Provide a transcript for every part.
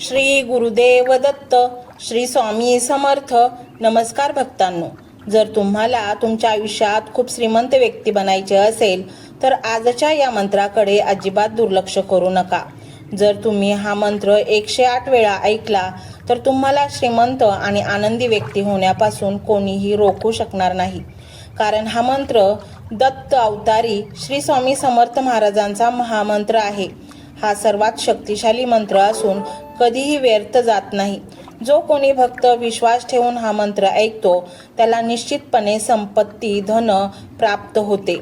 श्री गुरुदेव दत्त, श्री स्वामी समर्थ. नमस्कार भक्तांनो, जर तुम्हाला तुमच्या आयुष्यात खूप श्रीमंत व्यक्ती बनायचे असेल तर आजच्या या मंत्राकडे अजिबात दुर्लक्ष करू नका. जर तुम्ही हा मंत्र 108 वेळा ऐकला तर तुम्हाला श्रीमंत आणि आनंदी व्यक्ती होण्यापासून कोणीही रोखू शकणार नाही. कारण हा मंत्र दत्त अवतारी श्री स्वामी समर्थ महाराजांचा महामंत्र आहे. हा सर्वात शक्तिशाली मंत्र असून कधीही व्यर्थ जात नाही. जो कोणी भक्त विश्वास ठेवून हा मंत्र ऐकतो त्याला निश्चितपणे संपत्ती धन प्राप्त होते.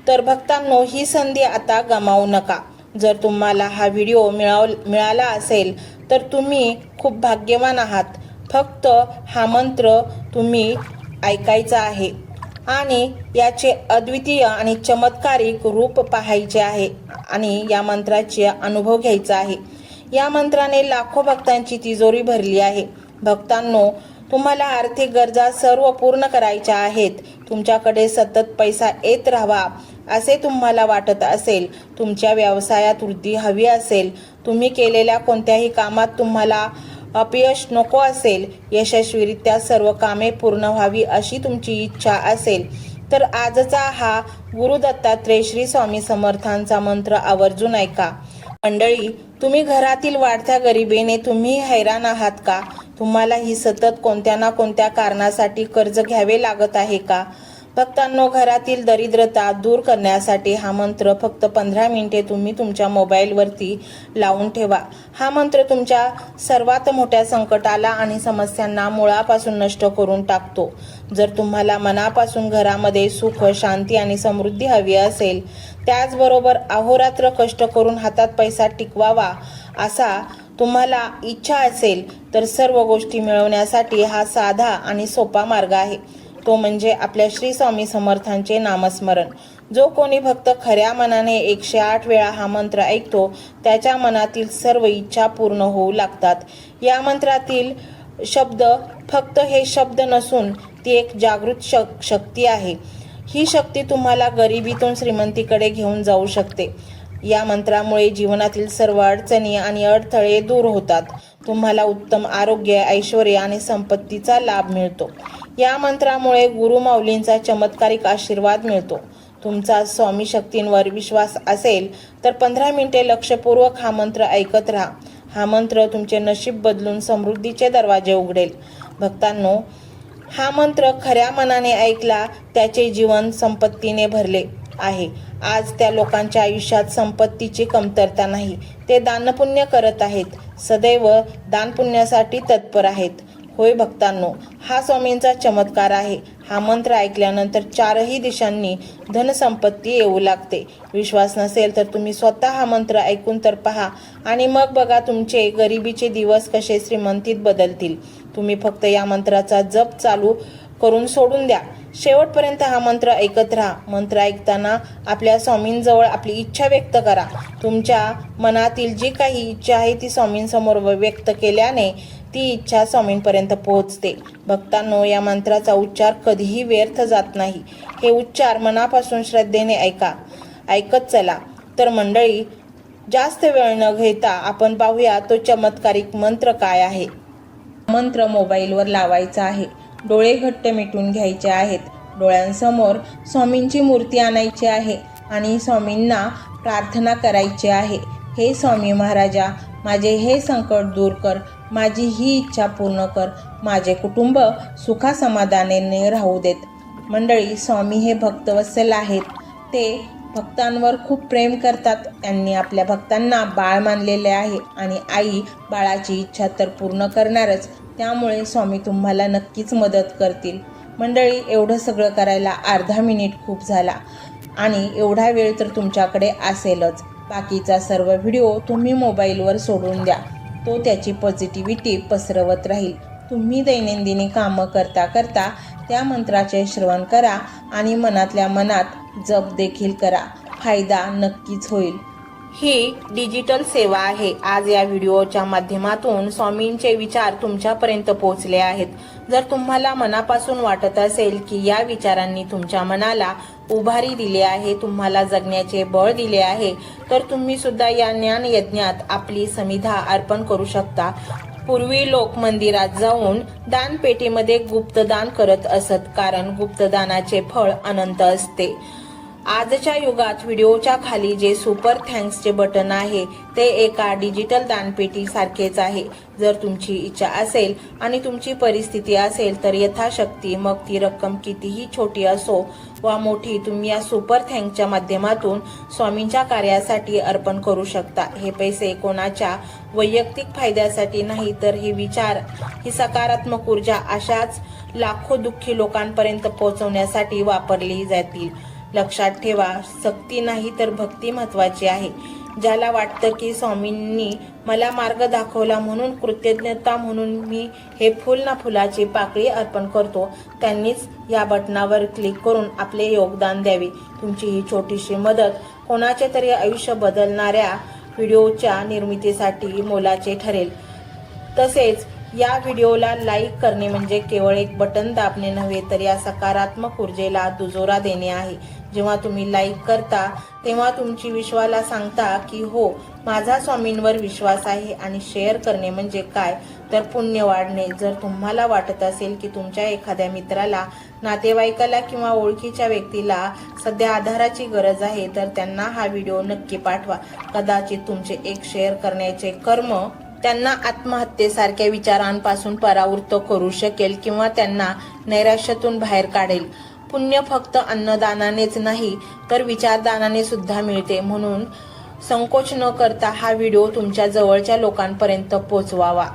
तर भक्तांनो, ही संधी आता गमावू नका. जर तुम्हाला हा व्हिडिओ मिळाला असेल तर तुम्ही खूप भाग्यवान आहात. फक्त हा मंत्र तुम्ही ऐकायचा आहे आणि याचे अद्वितीय आणि चमत्कारिक रूप पाहायचे आहे आणि या मंत्राचे अनुभव घ्यायचा आहे. या मंत्राने लाखो भक्तांची तिजोरी भरली आहे. भक्तांनो, तुम्हाला आर्थिक गरजा सर्व पूर्ण करायच्या आहेत. तुमच्याकडे सतत पैसा येत राहावा असे तुम्हाला वाटत असेल, तुमच्या व्यवसायात वृद्धी हवी असेल, तुम्ही केलेल्या कोणत्याही कामात तुम्हाला अपयश नको असेल, यशस्वीरित्या सर्व कामे पूर्ण व्हावी अशी तुमची इच्छा असेल तर आजचा हा गुरु दत्तात्रेय श्री स्वामी समर्थांचा मंत्र आवर्जून ऐका. मंडळी, तुम्ही घरातील वाढत्या गरिबीने तुम्ही हैराण आहात का? तुम्हाला ही सतत कोणत्या ना कोणत्या कारणासाठी कर्ज घ्यावे लागत आहे का? भक्तांनो, घरातील दरिद्रता दूर करण्यासाठी हा मंत्र फक्त 15 मिनिटे तुम्ही तुमच्या मोबाईलवरती लावून ठेवा. हा मंत्र तुमच्या सर्वात मोठ्या संकटाला आणि समस्यांना मुळापासून नष्ट करून टाकतो. जर तुम्हाला मनापासून घरामध्ये सुख, शांती आणि समृद्धी हवी असेल, त्याचबरोबर अहोरात्र कष्ट करून हातात पैसा टिकवावा असा तुम्हाला इच्छा असेल तर सर्व गोष्टी मिळवण्यासाठी हा साधा आणि सोपा मार्ग आहे. तो म्हणजे आपल्या श्री स्वामी समर्थांचे नामस्मरण. जो कोणी भक्त खऱ्या मनाने 108 वेळा हा मंत्र ऐकतो त्याच्या मनातील सर्व इच्छा पूर्ण होऊ लागतात. या मंत्रातील शब्द फक्त हे शब्द नसून ती एक जागृत शक्ती आहे. ही शक्ती तुम्हाला गरिबीतून श्रीमंतीकडे घेऊन जाऊ शकते. या मंत्रामुळे जीवनातील सर्व अडचणी आणि अडथळे दूर होतात. तुम्हाला उत्तम आरोग्य, ऐश्वर्य आणि संपत्तीचा लाभ मिळतो. या मंत्रामुळे गुरुमाऊलींचा चमत्कारिक आशीर्वाद मिळतो. तुमचा स्वामी शक्तींवर विश्वास असेल तर 15 मिनिटे लक्षपूर्वक हा मंत्र ऐकत राहा. हा मंत्र तुमचे नशीब बदलून समृद्धीचे दरवाजे उघडेल. भक्तांनो, हा मंत्र खऱ्या मनाने ऐकला त्याचे जीवन संपत्तीने भरले आहे. आज त्या लोकांच्या आयुष्यात संपत्तीची कमतरता नाही. ते दानपुण्य करत आहेत, सदैव दानपुण्यासाठी तत्पर आहेत. होय भक्तांनो, हा स्वामींचा चमत्कार आहे. हा मंत्र ऐकल्यानंतर चारही दिशांनी धनसंपत्ती येऊ लागते. विश्वास नसेल तर तुम्ही स्वतः हा मंत्र ऐकून तर पहा आणि मग बघा तुमचे गरिबीचे दिवस कसे श्रीमंतीत बदलतील. तुम्ही फक्त या मंत्राचा जप चालू करून सोडून द्या. शेवटपर्यंत हा मंत्र ऐकत राहा. मंत्र ऐकताना आपल्या स्वामींजवळ आपली इच्छा व्यक्त करा. तुमच्या मनातील जी काही इच्छा आहे ती स्वामींसमोर व्यक्त केल्याने ती इच्छा स्वामींपर्यंत पोहोचते. भक्तांनो, या मंत्राचा उच्चार कधीही व्यर्थ जात नाही. हे उच्चार मनापासून श्रद्धेने ऐकत चला. तर मंडळी, जास्त वेळ न घेता आपण पाहूया तो चमत्कारिक मंत्र काय आहे. मंत्र मोबाईलवर लावायचा आहे. डोळे घट्ट मिटून घ्यायचे आहेत. डोळ्यांसमोर स्वामींची मूर्ती आणायची आहे आणि स्वामींना प्रार्थना करायची आहे. हे स्वामी महाराजा, माझे हे संकट दूर कर, माझी ही इच्छा पूर्ण कर, माझे कुटुंब सुखासमाधानाने राहू देत. मंडळी, स्वामी हे भक्तवत्सल आहेत. ते भक्तांवर खूप प्रेम करतात. त्यांनी आपल्या भक्तांना बाळ मानलेले आहे आणि आई बाळाची इच्छा तर पूर्ण करणारच. त्यामुळे स्वामी तुम्हाला नक्कीच मदत करतील. मंडळी, एवढं सगळं करायला अर्धा मिनिट खूप झाला आणि एवढा वेळ तर तुमच्याकडे असेलच. बाकीचा सर्व व्हिडिओ तुम्ही मोबाईलवर सोडून द्या. तो त्याची पॉझिटिव्हिटी पसरवत राहील. तुम्ही दैनंदिनी कामं करता करता त्या मंत्राचे श्रवण करा आणि मनातल्या मनात जप देखील करा. फायदा नक्कीच होईल. ही डिजिटल सेवा आहे. आज या व्हिडिओच्या माध्यमातून स्वामींचे विचार तुमच्यापर्यंत पोहोचले आहेत. जर तुम्हाला मनापासून वाटत असेल की या विचारांनी तुमच्या मनाला उभारी दिली आहे, तुम्हाला जगण्याचे बळ दिले आहे, तर तुम्ही सुद्धा या ज्ञान यज्ञात आपली समिधा अर्पण करू शकता. पूर्वी लोक मंदिरात जाऊन दानपेटीमध्ये गुप्तदान करत असत, कारण गुप्तदानाचे फळ अनंत असते. आजच्या युगात व्हिडिओच्या खाली जे सुपर थँक्सचे बटन आहे ते एका डिजिटल दानपेटी सारखेच आहे. जर तुमची इच्छा असेल आणि तुमची परिस्थिती असेल तर यथाशक्ती, मग ती रक्कम कितीही छोटी असो वा मोठी, तुम्ही या सुपर थँक्सच्या माध्यमातून स्वामींच्या कार्यासाठी अर्पण करू शकता. हे पैसे कोणाच्या वैयक्तिक फायद्यासाठी नाही, तर हे विचार, ही सकारात्मक ऊर्जा अशाच लाखो दुःखी लोकांपर्यंत पोहोचवण्यासाठी वापरली जातील. लक्षात ठेवा, सक्ती नाही तर भक्ती महत्वाची आहे. ज्याला वाटतं की स्वामींनी मला मार्ग दाखवला म्हणून कृतज्ञता म्हणून मी हे फुल ना फुलाची पाकळी अर्पण करतो, त्यांनीच या बटनावर क्लिक करून आपले योगदान द्यावे. तुमची ही छोटीशी मदत कोणाचे तरी आयुष्य बदलणाऱ्या व्हिडिओच्या निर्मितीसाठी मोलाचे ठरेल. तसेच या व्हिडिओला लाईक करणे म्हणजे केवळ एक बटन दाबणे नव्हे, तर या सकारात्मक ऊर्जेला दुजोरा देणे आहे. जेव्हा तुम्ही लाईक करता तेव्हा तुमची विश्वाला सांगता की हो, माझा स्वामींवर विश्वास आहे. आणि शेअर करणे म्हणजे काय, तर पुण्य वाढणे. जर तुम्हाला वाटत असेल की तुमच्या एखाद्या मित्राला, नातेवाईकाला किंवा ओळखीच्या व्यक्तीला सध्या आधाराची गरज आहे, तर त्यांना हा व्हिडिओ नक्की पाठवा. कदाचित तुमचे एक शेअर करण्याचे कर्म त्यांना आत्महत्येसारख्या विचारांपासून परावृत्त करू शकेल किंवा त्यांना नैराश्यातून बाहेर काढेल. पुण्य फक्त अन्नदानानेच नाही, तर विचारदानाने सुद्धा मिळते. म्हणून संकोच न करता हा व्हिडिओ तुमच्या जवळच्या लोकांपर्यंत पोहोचवावा.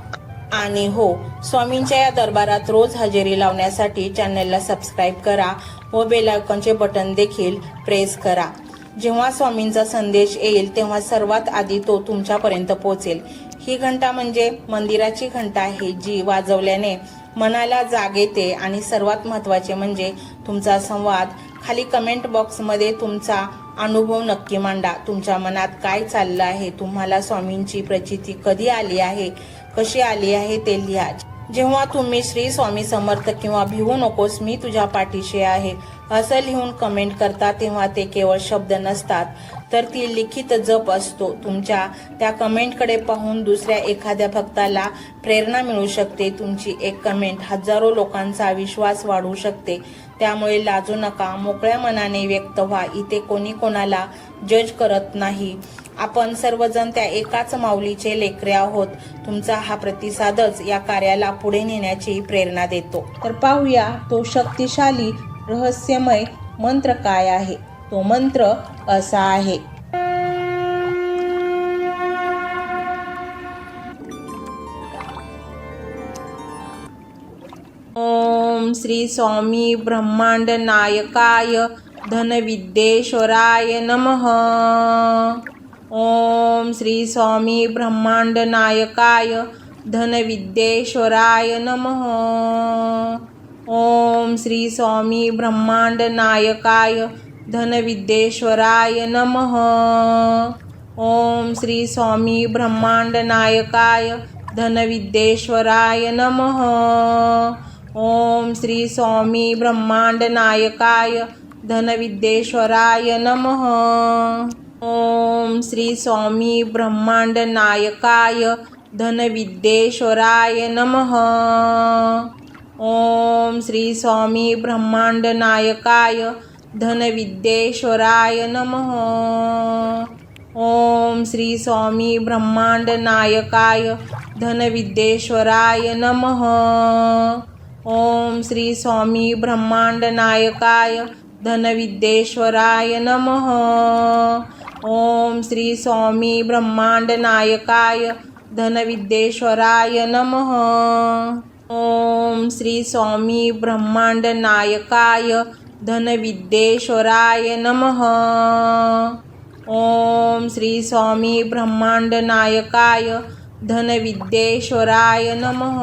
आणि हो, स्वामींच्या या दरबारात रोज हजेरी लावण्यासाठी चॅनलला सबस्क्राईब करा व बेल आयकॉनचे बटन देखील प्रेस करा. जेव्हा स्वामींचा संदेश येईल तेव्हा सर्वात आधी तो तुमच्यापर्यंत पोहोचेल. ही घंटा म्हणजे मंदिराची घंटा आहे, जी वाजवल्याने मनाला जाग येते. आणि सर्वात महत्त्वाचे म्हणजे तुमचा संवाद. खाली कमेंट बॉक्समध्ये तुमचा अनुभव नक्की मांडा. तुमच्या मनात काय चाललं आहे, तुम्हाला स्वामींची प्रचिती कधी आली आहे, कशी आली आहे ते लिहा. जेव्हा तुम्ही श्री स्वामी समर्थ किंवा भिवू नकोस मी तुझ्या पाठीशी आहे असं लिहून कमेंट करता, तेव्हा ते केवळ शब्द नसतात, तर ती लिखित जप असतो. तुमच्या त्या कमेंटकडे पाहून दुसऱ्या एखाद्या भक्ताला प्रेरणा मिळू शकते. तुमची एक कमेंट हजारो लोकांचा विश्वास वाढवू शकते. त्यामुळे लाजू नका, मोकळ्या मनाने व्यक्त व्हा. इथे कोणी कोणाला जज करत नाही. आपण सर्वजण त्या एकाच माऊलीचे लेकरे आहोत. तुमचा हा प्रतिसादच या कार्याला पुढे नेण्याची प्रेरणा देतो. तर पाहूया तो शक्तिशाली रहस्यमय मंत्र काय आहे. तो मंत्र असा आहे. ओम श्री स्वामी ब्रह्मांड नायकाय धनविद्येश्वराय नमः. ओम श्री स्वामी ब्रह्मांड नायकाय धनविद्येश्वराय नमः. ओम श्री स्वामी ब्रह्मांड नायकाय धनविद्येश्वराय नमः. ओम श्री स्वामी ब्रह्मांड नायकाय धनविद्येश्वराय नमः. ओम श्री स्वामी ब्रह्मांड नायकाय धनविद्येश्वराय नमः. ओम श्री स्वामी ब्रह्मांड नायकाय धनविद्येश्वराय नमः. ओम श्री स्वामी ब्रह्मांड नायकाय धनविद्येश्वराय नमः. ओम श्री स्वामी ब्रह्मांड नायकाय धनविद्येश्वराय नमः. ओम श्री स्वामी ब्रह्मांड नायकाय धनविद्येश्वराय नमः. ओम श्री स्वामी ब्रह्मांड नायकाय धनविद्येश्वराय नमः. ओम श्री स्वामी ब्रह्मांड नायकाय धनविद्येश्वराय नमः. ओम श्री स्वामी ब्रह्मांड नायकाय धनविद्येश्वराय नमः.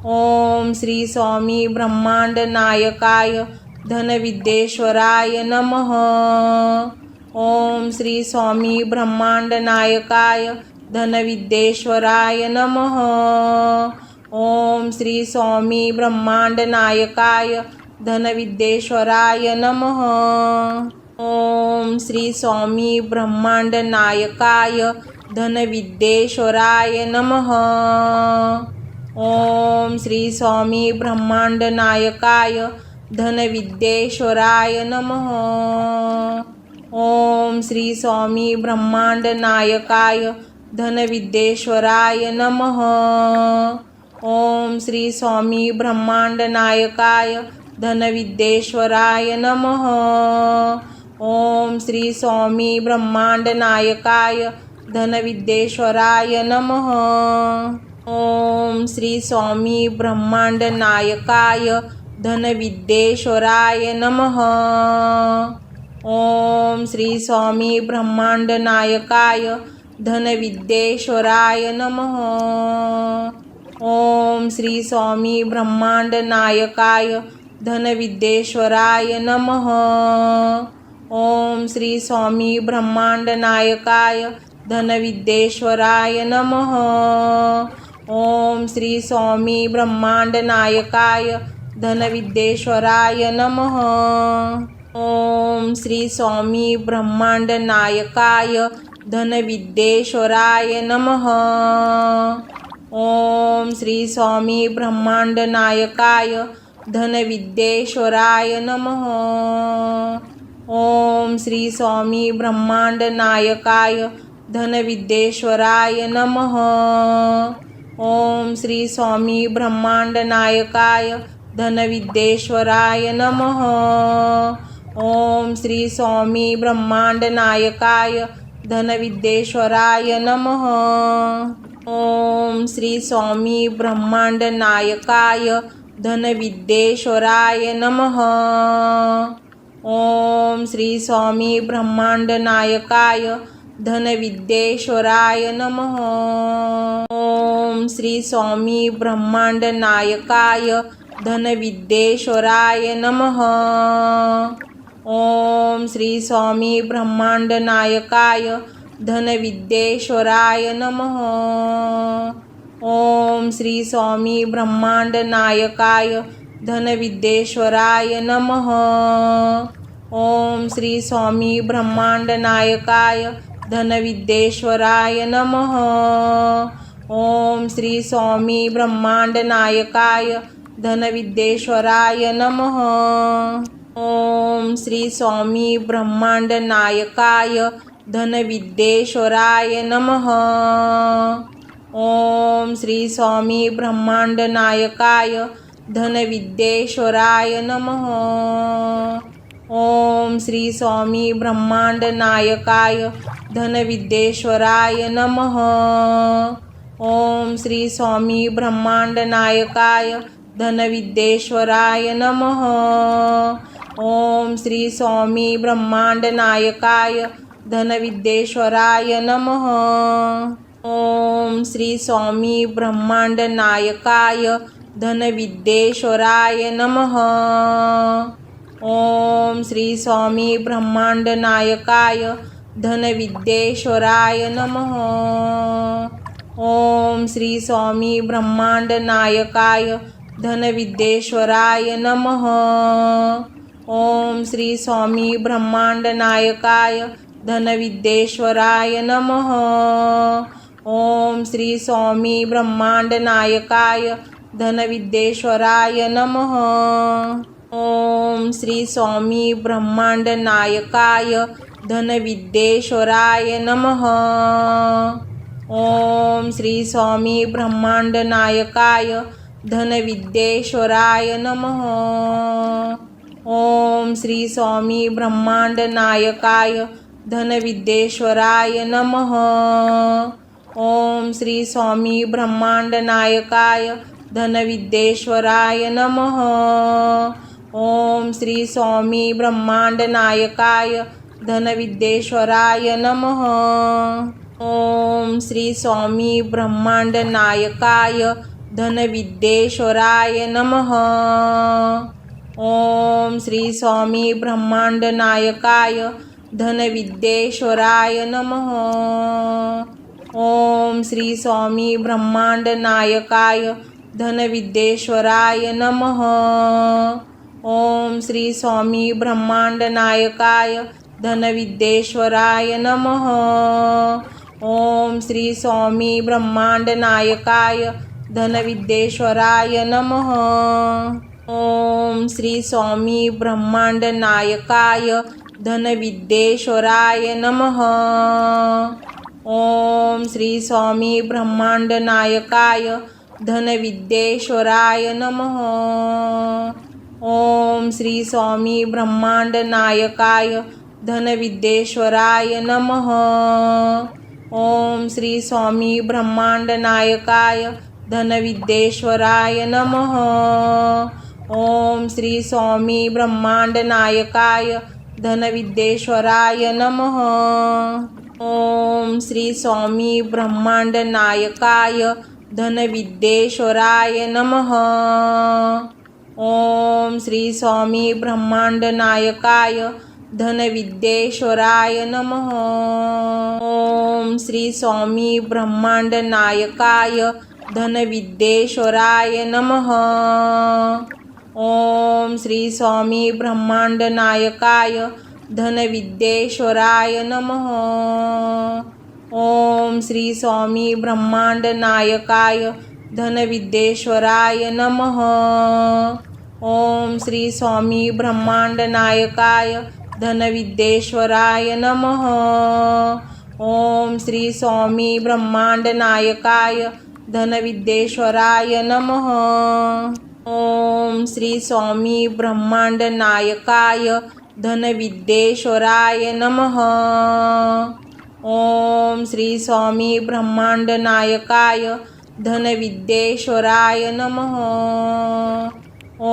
ओम श्री स्वामी ब्रह्मांड नायकाय धनविद्येश्वराय नमः. ओम श्री स्वामी ब्रह्मांड नायकाय धनविद्येश्वराय नमः. ओम श्री स्वामी ब्रह्मांड नायकाय धनविद्येश्वराय नमः। ओम श्री स्वामी ब्रह्मांड नायकाय धनविद्येश्वराय नमः। ओम श्री स्वामी ब्रह्मांड नायकाय धनविद्येश्वराय नमः। ओम श्री स्वामी ब्रह्मांड नायकाय धनविद्येश्वराय नमः। ओम श्री स्वामी ब्रह्मांड नायकाय धनविद्येश्वराय नमः। ओम श्री स्वामी ब्रह्मांड नायकाय धनविद्येश्वराय नमः। ओम श्री स्वामी ब्रह्मांड नायकाय धनविद्येश्वराय नमः। ओम श्री स्वामी ब्रह्मांड नायकाय धनविद्येश्वराय नमः। ओम श्री स्वामी ब्रह्मांड नायकाय धनविद्येश्वराय नमः। ओम श्री स्वामी ब्रह्मांड नायकाय धनविद्येश्वराय नमः। ओम श्री स्वामी ब्रह्मांड नायकाय धनविद्येश्वराय नमः। ओम श्री स्वामी ब्रह्मांड नायकाय धनविद्येश्वराय नमः। ओम श्री स्वामी ब्रह्मांड नायकाय धनविद्येश्वराय नमः। ओम श्री स्वामी ब्रह्मांड नायकाय धनविद्येश्वराय नमः। ओम श्री स्वामी ब्रह्मांड नायकाय धनविद्येश्वराय नमः। ओम श्री स्वामी ब्रह्मांड नायकाय धनविद्येश्वराय नमः। ओम श्री स्वामी ब्रह्मांड नायकाय धनविद्येश्वराय नमः। ओम श्री स्वामी ब्रह्मांड नायकाय धनविद्येश्वराय नमः। ओम श्री स्वामी ब्रह्मांड नायकाय धनविद्येश्वराय नमः। ओम श्री स्वामी ब्रह्मांड नायकाय धनविद्येश्वराय नमः। ओम श्री स्वामी ब्रह्मांड नायकाय धनविद्येश्वराय नमः। ओम श्री स्वामी ब्रह्मांड नायकाय धनविद्येश्वराय नमः। ओम श्री स्वामी ब्रह्मांड नायकाय धनविद्येश्वराय नमः। ओम श्री स्वामी ब्रह्मांड नायकाय धनविद्येश्वराय नमः। ओम श्री स्वामी ब्रह्मांड नायकाय धनविद्येश्वराय नमः। ओम श्री स्वामी ब्रह्मांड नायकाय धनविद्येश्वराय नमः। ओम श्री स्वामी ब्रह्मांड नायकाय धनविद्येश्वराय नमः। ओम श्री स्वामी ब्रह्मांड नायकाय धनविद्येश्वराय नमः। ओम श्री स्वामी ब्रह्मांड नायकाय धनविद्येश्वराय नमः। ओम श्री स्वामी ब्रह्मांड नायकाय धनविद्येश्वराय नमः। ओम श्री स्वामी ब्रह्मांड नायकाय धनविद्येश्वराय नमः। ओम श्री स्वामी ब्रह्मांड नायकाय धनविद्येश्वराय नमः। ओम श्री स्वामी ब्रह्मांड नायकाय धनविद्येश्वराय नमः। ओम श्री स्वामी ब्रह्मांड नायकाय धनविद्येश्वराय नमः। ओम श्री स्वामी ब्रह्मांड नायकाय धनविद्येश्वराय नमः। ओम श्री स्वामी ब्रह्मांड नायकाय धनविद्येश्वराय नमः। ओम श्री स्वामी ब्रह्मांड नायकाय धनविद्येश्वराय नमः। ओम श्री स्वामी ब्रह्मांड नायकाय धनविद्येश्वराय नमः। ओम श्री स्वामी ब्रह्मांड नायकाय धनविद्येश्वराय नमः। ओम श्री स्वामी ब्रह्मांड नायकाय धनविद्येश्वराय नमः। ओम श्री स्वामी ब्रह्मांड नायकाय धनविद्येश्वराय नमः। ओम श्री स्वामी ब्रह्मांड नायकाय धनविद्येश्वराय नमः। ओम श्री स्वामी ब्रह्मांड नायकाय धनविद्येश्वराय नमः। ओम श्री स्वामी ब्रह्मांड नायकाय धनविद्येश्वराय नमः। ओम श्री स्वामी ब्रह्मांड नायकाय धनविद्येश्वराय नमः। ओम श्री स्वामी ब्रह्मांड नायकाय धनविद्येश्वराय नमः। ओम श्री स्वामी ब्रह्मांड नायकाय धनविद्येश्वराय नमः। ओम श्री स्वामी ब्रह्मांड नायकाय धनविद्येश्वराय नमः। ओम श्री स्वामी ब्रह्मांड नायकाय धनविद्येश्वराय नमः। ओम श्री स्वामी ब्रह्मांड नायकाय धनविद्येश्वराय नमः। ओम श्री स्वामी ब्रह्मांड नायकाय धनविद्येश्वराय नमः। ओम श्री स्वामी ब्रह्मांड नायकाय धनविद्येश्वराय नमः। ओम श्री स्वामी ब्रह्मांड नायकाय धनविद्येश्वराय नमः। ओम श्री स्वामी ब्रह्मांड नायकाय धनविद्येश्वराय नमः। ओम श्री स्वामी ब्रह्मांड नायकाय धनविद्येश्वराय नमः। ओम श्री स्वामी ब्रह्मांड नायकाय धनविद्येश्वराय नमः। ओम श्री स्वामी ब्रह्मांड नायकाय धनविद्येश्वराय नमः।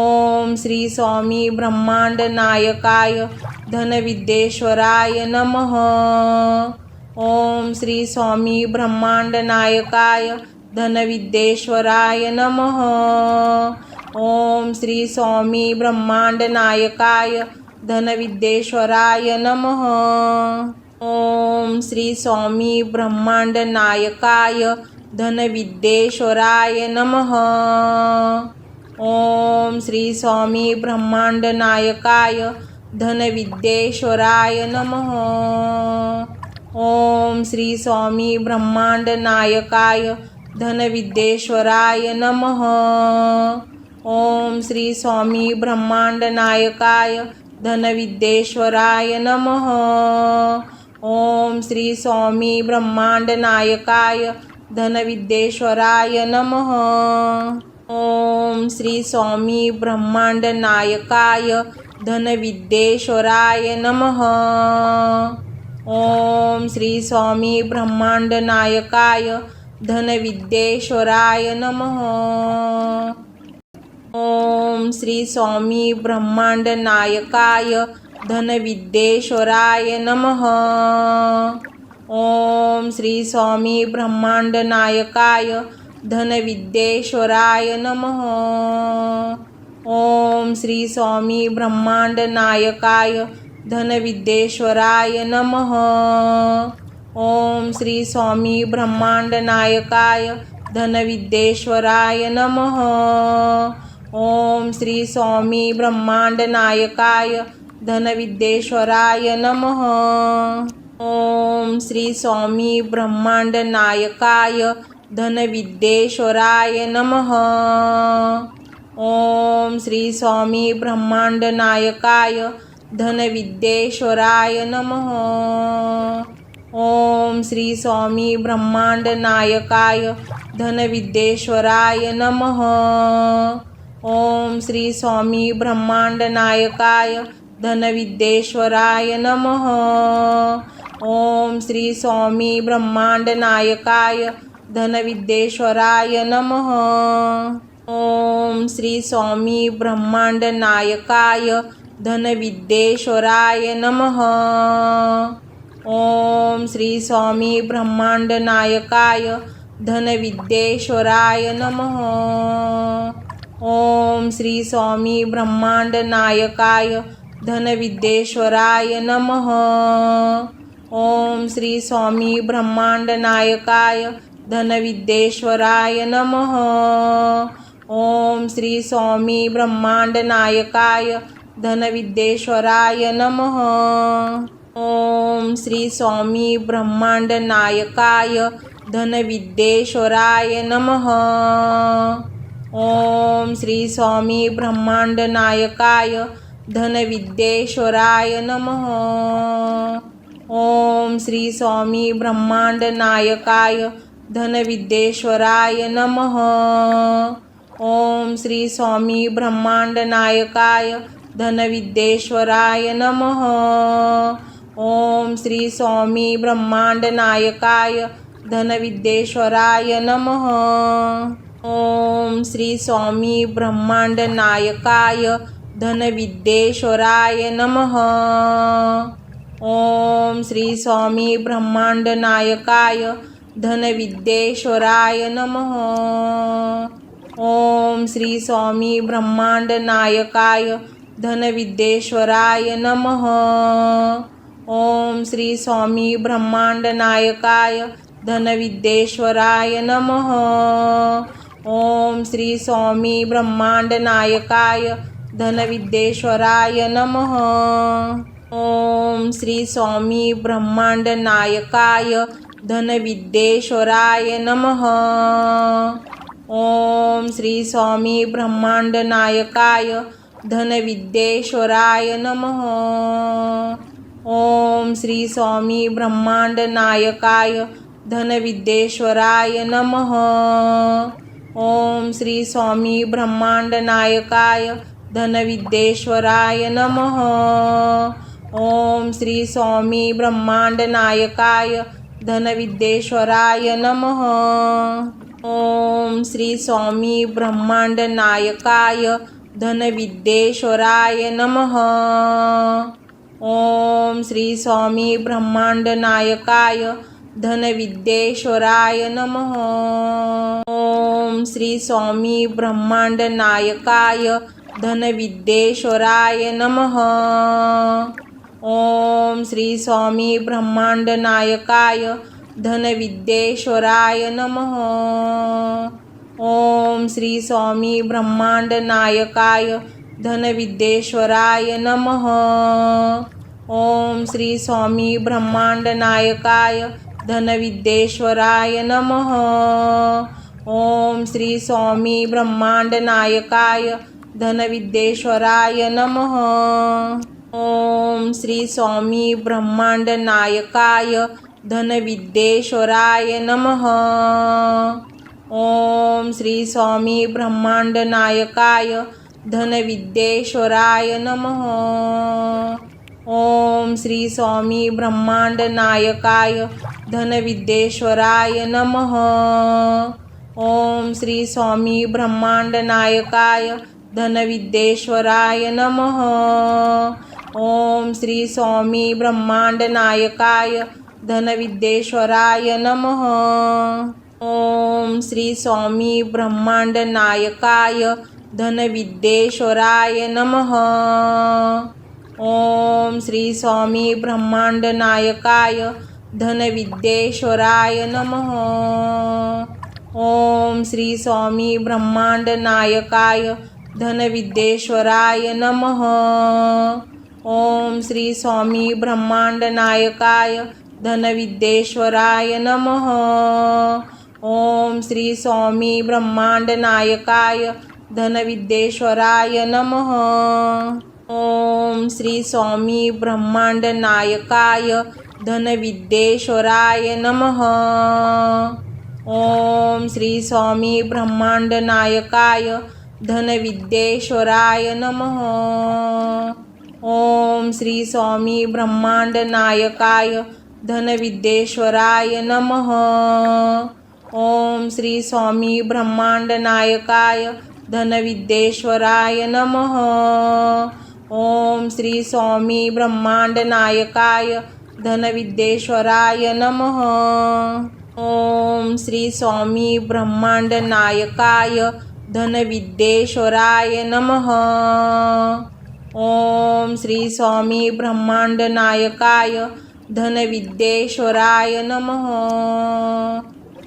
ओम श्री स्वामी ब्रह्मांड नायकाय धनविद्येश्वराय नमः। ओम श्री स्वामी ब्रह्मांड नायकाय धनविद्येश्वराय नमः। ओम श्री स्वामी ब्रह्मांड नायकाय धनविद्येश्वराय नमः। ओम श्री स्वामी ब्रह्मांड नायकाय धनविद्येश्वराय नमः। ओम श्री स्वामी ब्रह्मांड नायकाय धनविद्येश्वराय नमः। ओम श्री स्वामी ब्रह्मांड नायकाय धनविद्येश्वराय नमः। ओम श्री स्वामी ब्रह्मांड नायकाय धनविद्येश्वराय नमः। ओम श्री स्वामी ब्रह्मांड नायकाय धनविद्येश्वराय नमः। ओम श्री स्वामी ब्रह्मांड नायकाय धनविद्येश्वराय नमः। ओम श्री स्वामी ब्रह्मांड नायकाय धनविद्येश्वराय नमः। ओम श्री स्वामी ब्रह्मांड नायकाय धनविद्येश्वराय नमः। ओम श्री स्वामी ब्रह्मांड नायकाय धनविद्येश्वराय नमः। ओम श्री स्वामी ब्रह्मांड नायकाय धनविद्येश्वराय नमः। ओम श्री स्वामी ब्रह्मांड नायकाय धनविद्येश्वराय नमः। ओम श्री स्वामी ब्रह्मांड नायकाय धनविद्येश्वराय नमः। ओम श्री स्वामी ब्रह्मांड नायकाय धनविद्येश्वराय नमः। ओम श्री स्वामी ब्रह्मांड नायकाय धनविद्येश्वराय नमः। ओम श्री स्वामी ब्रह्मांड नायकाय धनविद्येश्वराय नमः। ओम श्री स्वामी ब्रह्मांड नायकाय धनविद्येश्वराय नमः। ओम श्री स्वामी ब्रह्मांड नायकाय धनविद्येश्वराय नमः। ओम श्री स्वामी ब्रह्मांड नायकाय धनविद्येश्वराय नमः। ओम श्री स्वामी ब्रह्मांड नायकाय धनविद्येश्वराय नमः। ओम श्री स्वामी ब्रह्मांड नायकाय धनविद्येश्वराय नमः। ओम श्री स्वामी ब्रह्मांड नायकाय धनविद्येश्वराय नमः। ओम श्री स्वामी ब्रह्मांड नायकाय धनविद्येश्वराय नमः। ओम श्री स्वामी ब्रह्मांड नायकाय धनविद्येश्वराय नमः। ओम श्री स्वामी ब्रह्मांड नायकाय धनविद्येश्वराय नमः। ओम श्री स्वामी ब्रह्मांड नायकाय धनविद्येश्वराय नमः। ओम श्री स्वामी ब्रह्मांड नायकाय धनविद्येश्वराय नमः। ओम श्री स्वामी ब्रह्मांड नायकाय धनविद्येश्वराय नमः। ओम श्री स्वामी ब्रह्मांड नायकाय धनविद्येश्वराय नमः। ओम श्री स्वामी ब्रह्मांड नायकाय धनविद्येश्वराय नमः। ओम श्री स्वामी ब्रह्मांड नायकाय धनविद्येश्वराय नमः। ओम श्री स्वामी ब्रह्मांड नायकाय धनविद्येश्वराय नमः। ओम श्री स्वामी ब्रह्मांड नायकाय धनविद्येश्वराय नमः। ओम श्री स्वामी ब्रह्मांड नायकाय धनविद्येश्वराय नमः। ओम श्री स्वामी ब्रह्मांड नायकाय धनविद्येश्वराय नमः। ओम श्री स्वामी ब्रह्मांड नायकाय धनविद्येश्वराय नमः। ओम श्री स्वामी ब्रह्मांड नायकाय धनविद्येश्वराय नमः। ओम श्री स्वामी ब्रह्मांड नायकाय धनविद्येश्वराय नमः। ओम श्री स्वामी ब्रह्मांड नायकाय धनविद्येश्वराय नमः। ओम श्री स्वामी ब्रह्मांड नायकाय धनविद्येश्वराय नमः। ओम श्री स्वामी ब्रह्मांड नायकाय धनविद्येश्वराय नमः। ओम श्री स्वामी ब्रह्मांड नायकाय धनविद्येश्वराय नमः। ओम श्री स्वामी ब्रह्मांड नायकाय धनविद्येश्वराय नमः। ओम श्री स्वामी ब्रह्मांड नायकाय धनविद्येश्वराय नमः। ओम श्री स्वामी ब्रह्मांड नायकाय धनविद्येश्वराय नमः। ओम श्री स्वामी ब्रह्मांड नायकाय धनविद्येश्वराय नमः। ओम श्री स्वामी ब्रह्मांड नायकाय धनविद्येश्वराय नमः। ओम श्री स्वामी ब्रह्मांड नायकाय धनविद्येश्वराय नमः। ओम श्री स्वामी ब्रह्मांड नायकाय धनविद्येश्वराय नमः। ओम श्री स्वामी ब्रह्मांड नायकाय धनविद्येश्वराय नमः। ओम श्री स्वामी ब्रह्मांड नायकाय धनविद्येश्वराय नमः। ओम श्री स्वामी ब्रह्मांड नायकाय धनविद्येश्वराय नमः। ओम श्री स्वामी ब्रह्मांड नायकाय धनविद्येश्वराय नमः। ओम श्री स्वामी ब्रह्मांड नायकाय धनविद्येश्वराय नमः। ओम श्री स्वामी ब्रह्मांड नायकाय धनविद्येश्वराय नमः। ओम श्री स्वामी ब्रह्मांड नायकाय धनविद्येश्वराय नमः। ओम श्री स्वामी ब्रह्मांड नायकाय धनविद्येश्वराय नमः। ओम श्री स्वामी ब्रह्मांड नायकाय धनविद्येश्वराय नमः। ओम श्री स्वामी ब्रह्मांड नायकाय धनविद्येश्वराय नमः। ओम श्री स्वामी ब्रह्मांड नायकाय धनविद्येश्वराय नमः। ओम श्री स्वामी ब्रह्मांड नायकाय धनविद्येश्वराय नमः। ओम श्री स्वामी ब्रह्मांड नायकाय धनविद्येश्वराय नमः।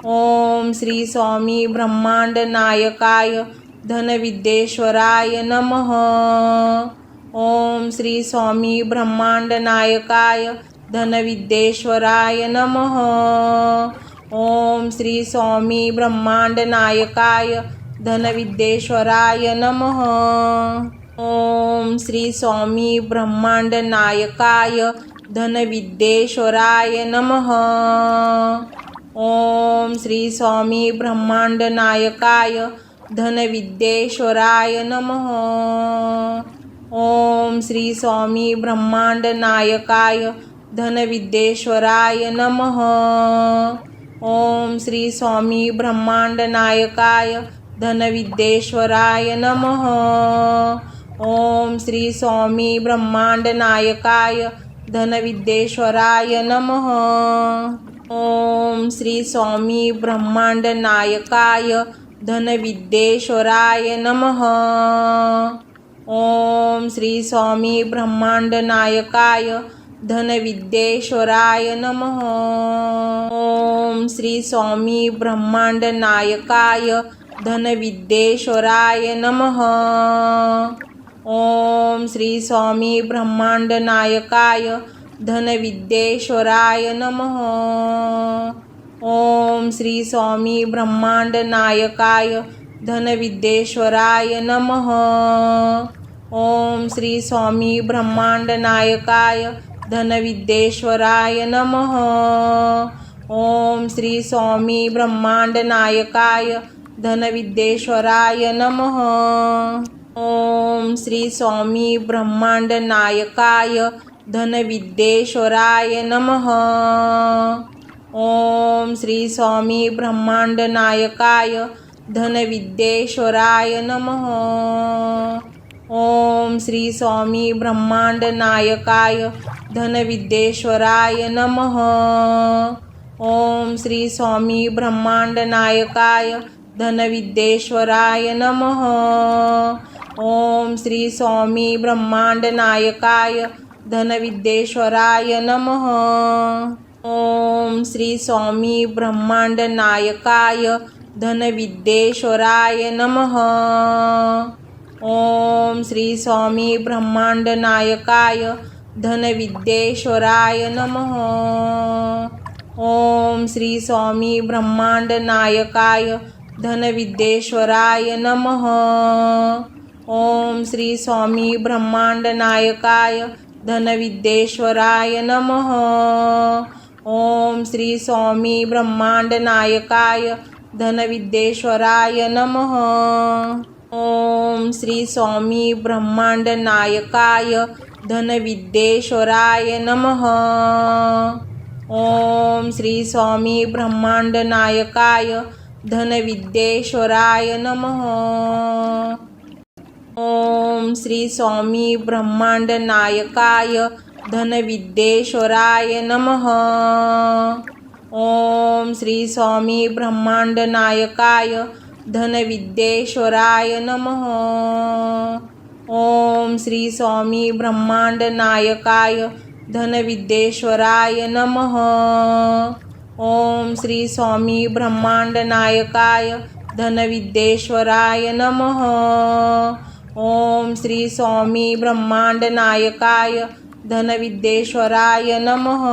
ओम श्री स्वामी ब्रह्मांड नायकाय धनविद्येश्वराय नमः। ओम श्री स्वामी ब्रह्मांड नायकाय धनविद्येश्वराय नमः। ओम श्री स्वामी ब्रह्मांड नायकाय धनविद्येश्वराय नमः। ओम श्री स्वामी ब्रह्मांड नायकाय धनविद्येश्वराय नमः। ओम श्री स्वामी ब्रह्मांड नायकाय धनविद्येश्वराय नमः। ओम श्री स्वामी ब्रह्मांड नायकाय धनविद्येश्वराय नमः। ओम श्री स्वामी ब्रह्मांड नायकाय धनविद्येश्वराय नमः। ओम श्री स्वामी ब्रह्मांड नायकाय धनविद्येश्वराय नमः। ओम श्री स्वामी ब्रह्मांड नायकाय धनविद्येश्वराय नमः। ओम श्री स्वामी ब्रह्मांड नायकाय धनविद्येश्वराय नमः। ओम श्री स्वामी ब्रह्मांड नायकाय धनविद्येश्वराय नमः। ओम श्री स्वामी ब्रह्मांड नायकाय धनविद्येश्वराय नमः। ओम श्री स्वामी ब्रह्मांड नायकाय धनविद्येश्वराय नमः। ओम श्री स्वामी ब्रह्मांड नायकाय धनविद्येश्वराय नमः। ओम श्री स्वामी ब्रह्मांड नायकाय धनविद्येश्वराय नमः। ओम श्री स्वामी ब्रह्मांड नायकाय धनविद्येश्वराय नमः। ओम श्री स्वामी ब्रह्मांड नायकाय धनविद्येश्वराय नमः। ओम श्री स्वामी ब्रह्मांड नायकाय धनविद्येश्वराय नमः। ओम श्री स्वामी ब्रह्मांड नायकाय धनविद्येश्वराय नमः। ओम श्री स्वामी ब्रह्मांड नायकाय धनविद्येश्वराय नमः। ओम श्री स्वामी ब्रह्मांड नायकाय धनविद्येश्वराय नमः। ओम श्री स्वामी ब्रह्मांड नायकाय धनविद्येश्वराय नमः। ओम श्री स्वामी ब्रह्मांड नायकाय धनविद्येश्वराय नमः। ओम श्री स्वामी ब्रह्मांड नायकाय धनविद्येश्वराय नमः। ओम श्री स्वामी ब्रह्मांड नायकाय धनविद्येश्वराय नमः। ओम श्री स्वामी ब्रह्मांड नायकाय धनविद्येश्वराय नमः। ओम श्री स्वामी ब्रह्मांड नायकाय धनविद्येश्वराय नमः। ओम श्री स्वामी ब्रह्मांड नायकाय धनविद्येश्वराय नमः। ओम श्री स्वामी ब्रह्मांड नायकाय धनविद्येश्वराय नमः। ओम श्री स्वामी ब्रह्मांड नायकाय धनविद्येश्वराय नमः। ओम श्री स्वामी ब्रह्मांड नायकाय धनविद्येश्वराय नमः। ओम श्री स्वामी ब्रह्मांड नायकाय धनविद्येश्वराय नमः।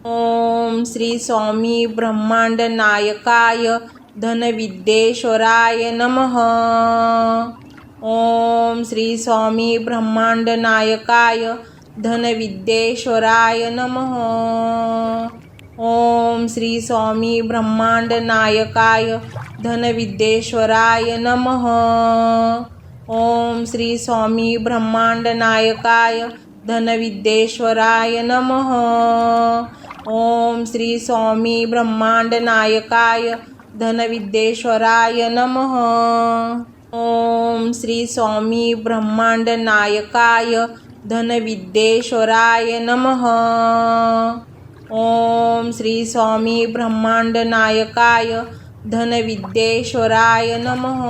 ओम श्री स्वामी ब्रह्मांड नायकाय धनविद्येश्वराय नमः। ओम श्री स्वामी ब्रह्मांड नायकाय धनविद्येश्वराय नमः। ओम श्री स्वामी ब्रह्मांड नायकाय धनविद्येश्वराय नमः। ओम श्री स्वामी ब्रह्मांड नायकाय धनविद्येश्वराय नमः। ओम श्री स्वामी ब्रह्मांड नायकाय धनविद्येश्वराय नमः। ओम श्री स्वामी ब्रह्मांड नायकाय धनविद्येश्वराय नमः। ओम श्री स्वामी ब्रह्मांड नायकाय धनविद्येश्वराय नमः।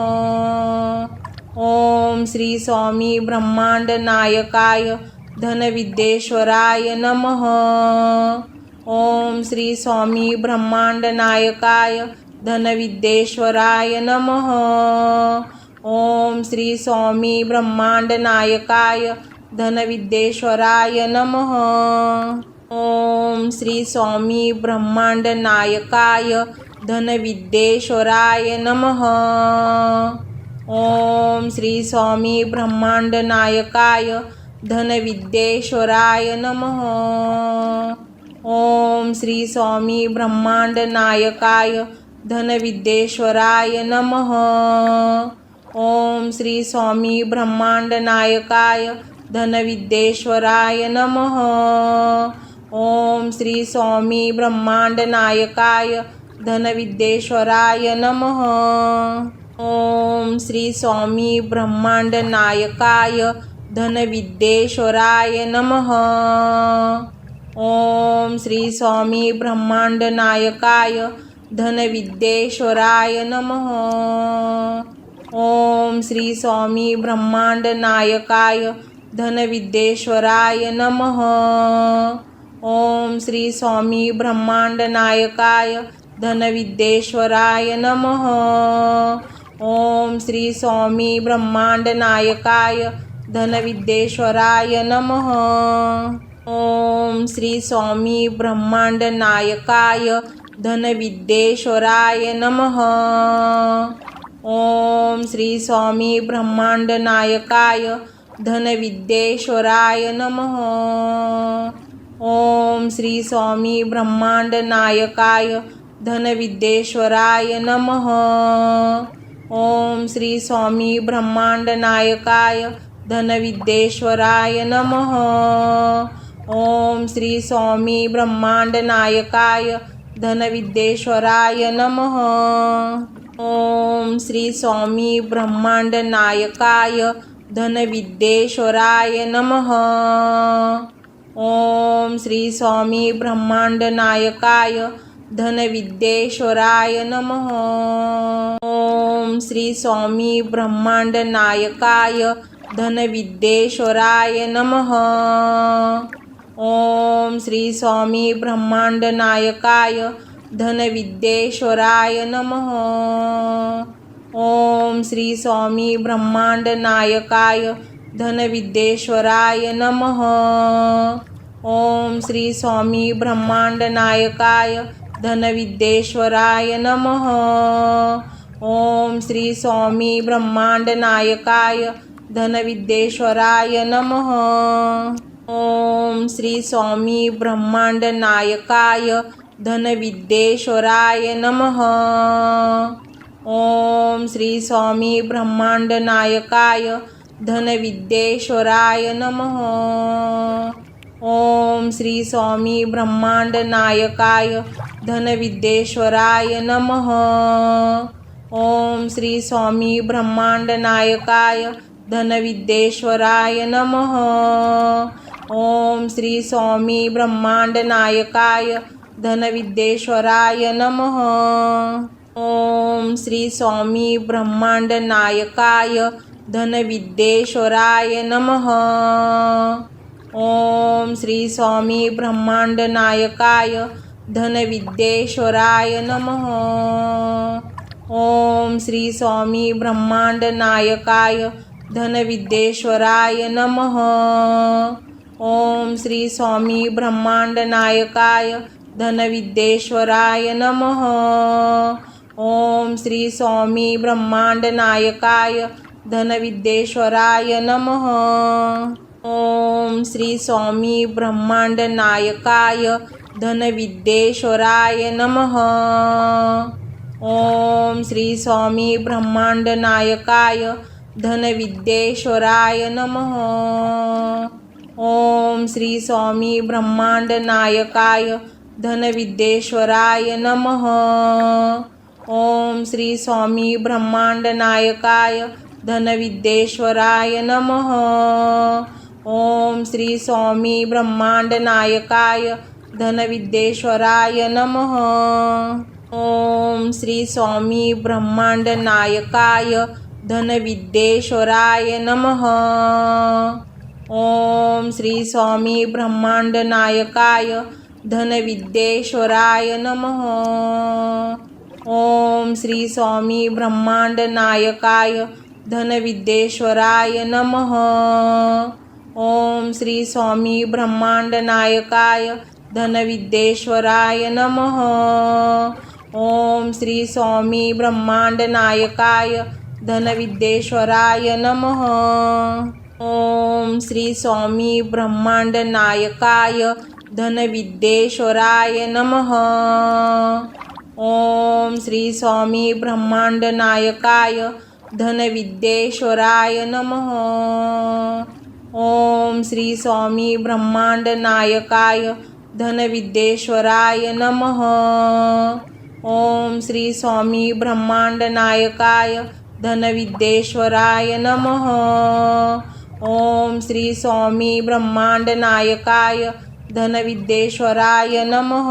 ओम श्री स्वामी ब्रह्मांड नायकाय धनविद्येश्वराय नमः। ओम श्री स्वामी ब्रह्मांड नायकाय धनविद्येश्वराय नमः। ओम श्री स्वामी ब्रह्मांड नायकाय धनविद्येश्वराय नमः। ओम श्री स्वामी ब्रह्मांड नायकाय धनविद्येश्वराय नमः। ओम श्री स्वामी ब्रह्मांड नायकाय धनविद्येश्वराय नमः। ओम श्री स्वामी ब्रह्मांड नायकाय धनविद्येश्वराय नमः। ओम श्री स्वामी ब्रह्मांड नायकाय धनविद्येश्वराय नमः। ओम श्री स्वामी ब्रह्मांड नायकाय धनविद्येश्वराय नमः। ओम श्री स्वामी ब्रह्मांड नायकाय धनविद्येश्वराय नमः। ओम श्री स्वामी ब्रह्मांड नायकाय धनविद्येश्वराय नमः। ओम श्री स्वामी ब्रह्मांड नायकाय धनविद्येश्वराय नमः। ओम श्री स्वामी ब्रह्मांड नायकाय धनविद्येश्वराय नमः। ओम श्री स्वामी ब्रह्मांड नायकाय धनविद्येश्वराय नमः। ओम श्री स्वामी ब्रह्मांड नायकाय धनविद्येश्वराय नमः। ओम श्री स्वामी ब्रह्मांड नायकाय धनविद्येश्वराय नमः। ओम श्री स्वामी ब्रह्मांड नायकाय धनविद्येश्वराय नमः। ओम श्री स्वामी ब्रह्मांड नायकाय धनविद्येश्वराय नमः। ओम श्री स्वामी ब्रह्मांड नायकाय धनविद्येश्वराय नमः। ओम श्री स्वामी ब्रह्मांड नायकाय धनविद्येश्वराय नमः। ओम श्री स्वामी ब्रह्मांड नायकाय धनविद्येश्वराय नमः। ओम श्री स्वामी ब्रह्मांड नायकाय धनविद्येश्वराय नमः। ओम श्री स्वामी ब्रह्मांड नायकाय धनविद्येश्वराय नमः। ओम श्री स्वामी ब्रह्मांड नायकाय धनविद्येश्वराय नमः। ओम श्री स्वामी ब्रह्मांड नायकाय धनविद्येश्वराय नमः। ओम श्री स्वामी ब्रह्मांड नायकाय धनविद्येश्वराय नमः। ओम श्री स्वामी ब्रह्मांड नायकाय धनविद्येश्वराय नमः। ओम श्री स्वामी ब्रह्मांड नायकाय धनविद्येश्वराय नमः। ओम श्री स्वामी ब्रह्मांड नायकाय धनविद्येश्वराय नमः। ओम श्री स्वामी ब्रह्मांड नायकाय धनविद्येश्वराय नमः। ओम श्री स्वामी ब्रह्मांड नायकाय धनविद्येश्वराय नमः। ओम श्री स्वामी ब्रह्मांड नायकाय धनविद्येश्वराय नमः। ओम श्री स्वामी ब्रह्मांड नायकाय धनविद्येश्वराय नमः। ओम श्री स्वामी ब्रह्मांड नायकाय धनविद्येश्वराय नमः। ओम श्री स्वामी ब्रह्मांड नायकाय धनविद्येश्वराय नमः। ओम श्री स्वामी ब्रह्मांड नायकाय धनविद्येश्वराय नमः। ओम श्री स्वामी ब्रह्मांड नायकाय धनविद्येश्वराय नमः। ओम श्री स्वामी ब्रह्मांड नायकाय धनविद्येश्वराय नमः। ओम श्री स्वामी ब्रह्मांड नायकाय धनविद्येश्वराय नमः। ओम श्री स्वामी ब्रह्मांड नायकाय धनविद्येश्वराय नमः। ओम श्री स्वामी ब्रह्मांड नायकाय धनविद्येश्वराय नमः। ओम श्री स्वामी ब्रह्मांड नायकाय धनविद्येश्वराय नमः। ओम श्री स्वामी ब्रह्मांड नायकाय धनविद्येश्वराय नमः। ओम श्री स्वामी ब्रह्मांड नायकाय धनविद्येश्वराय नमः। ओम श्री स्वामी ब्रह्मांड नायकाय धनविद्येश्वराय नमः। ओम श्री स्वामी ब्रह्मांड नायकाय धनविद्येश्वराय नमः। ओम श्री स्वामी ब्रह्मांड नायकाय धनविद्येश्वराय नमः। ओम श्री स्वामी ब्रह्मांड नायकाय धनविद्येश्वराय नमः। ओम श्री स्वामी ब्रह्मांड नायकाय धनविद्येश्वराय नमः। ओम श्री स्वामी ब्रह्मांड नायकाय धनविद्येश्वराय नमः। ओम श्री स्वामी ब्रह्मांड नायकाय धनविद्येश्वराय नमः।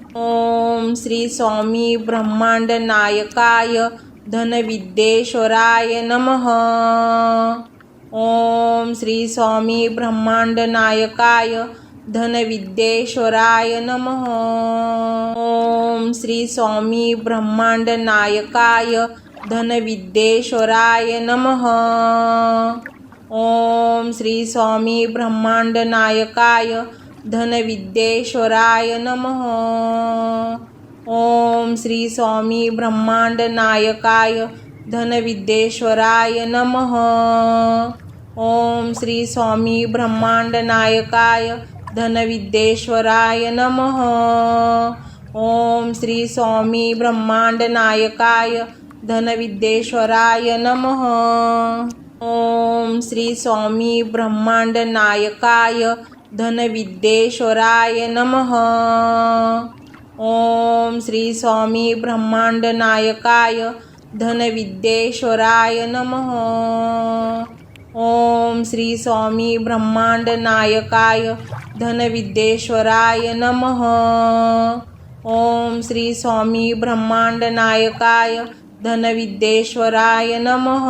ओम श्री स्वामी ब्रह्मांड नायकाय धनविद्येश्वराय नमः। ओम श्री स्वामी ब्रह्मांड नायकाय धनविद्येश्वराय नमः। ओम श्री स्वामी ब्रह्मांड नायकाय धनविद्येश्वराय नमः। ओम श्री स्वामी ब्रह्मांड नायकाय धनविद्येश्वराय नमः। ओम श्री स्वामी ब्रह्मांड नायकाय धनविद्येश्वराय नमः। ओम श्री स्वामी ब्रह्मांड नायकाय धनविद्येश्वराय नमः। ओम श्री स्वामी ब्रह्मांड नायकाय धनविद्येश्वराय नमः। ओम श्री स्वामी ब्रह्मांड नायकाय धनविद्येश्वराय नमः। ओम श्री स्वामी ब्रह्मांड नायकाय धनविद्येश्वराय नमः। ओम श्री स्वामी ब्रह्मांड नायकाय धनविद्येश्वराय नमः। ओम श्री स्वामी ब्रह्मांड नायकाय धनविद्येश्वराय नमः।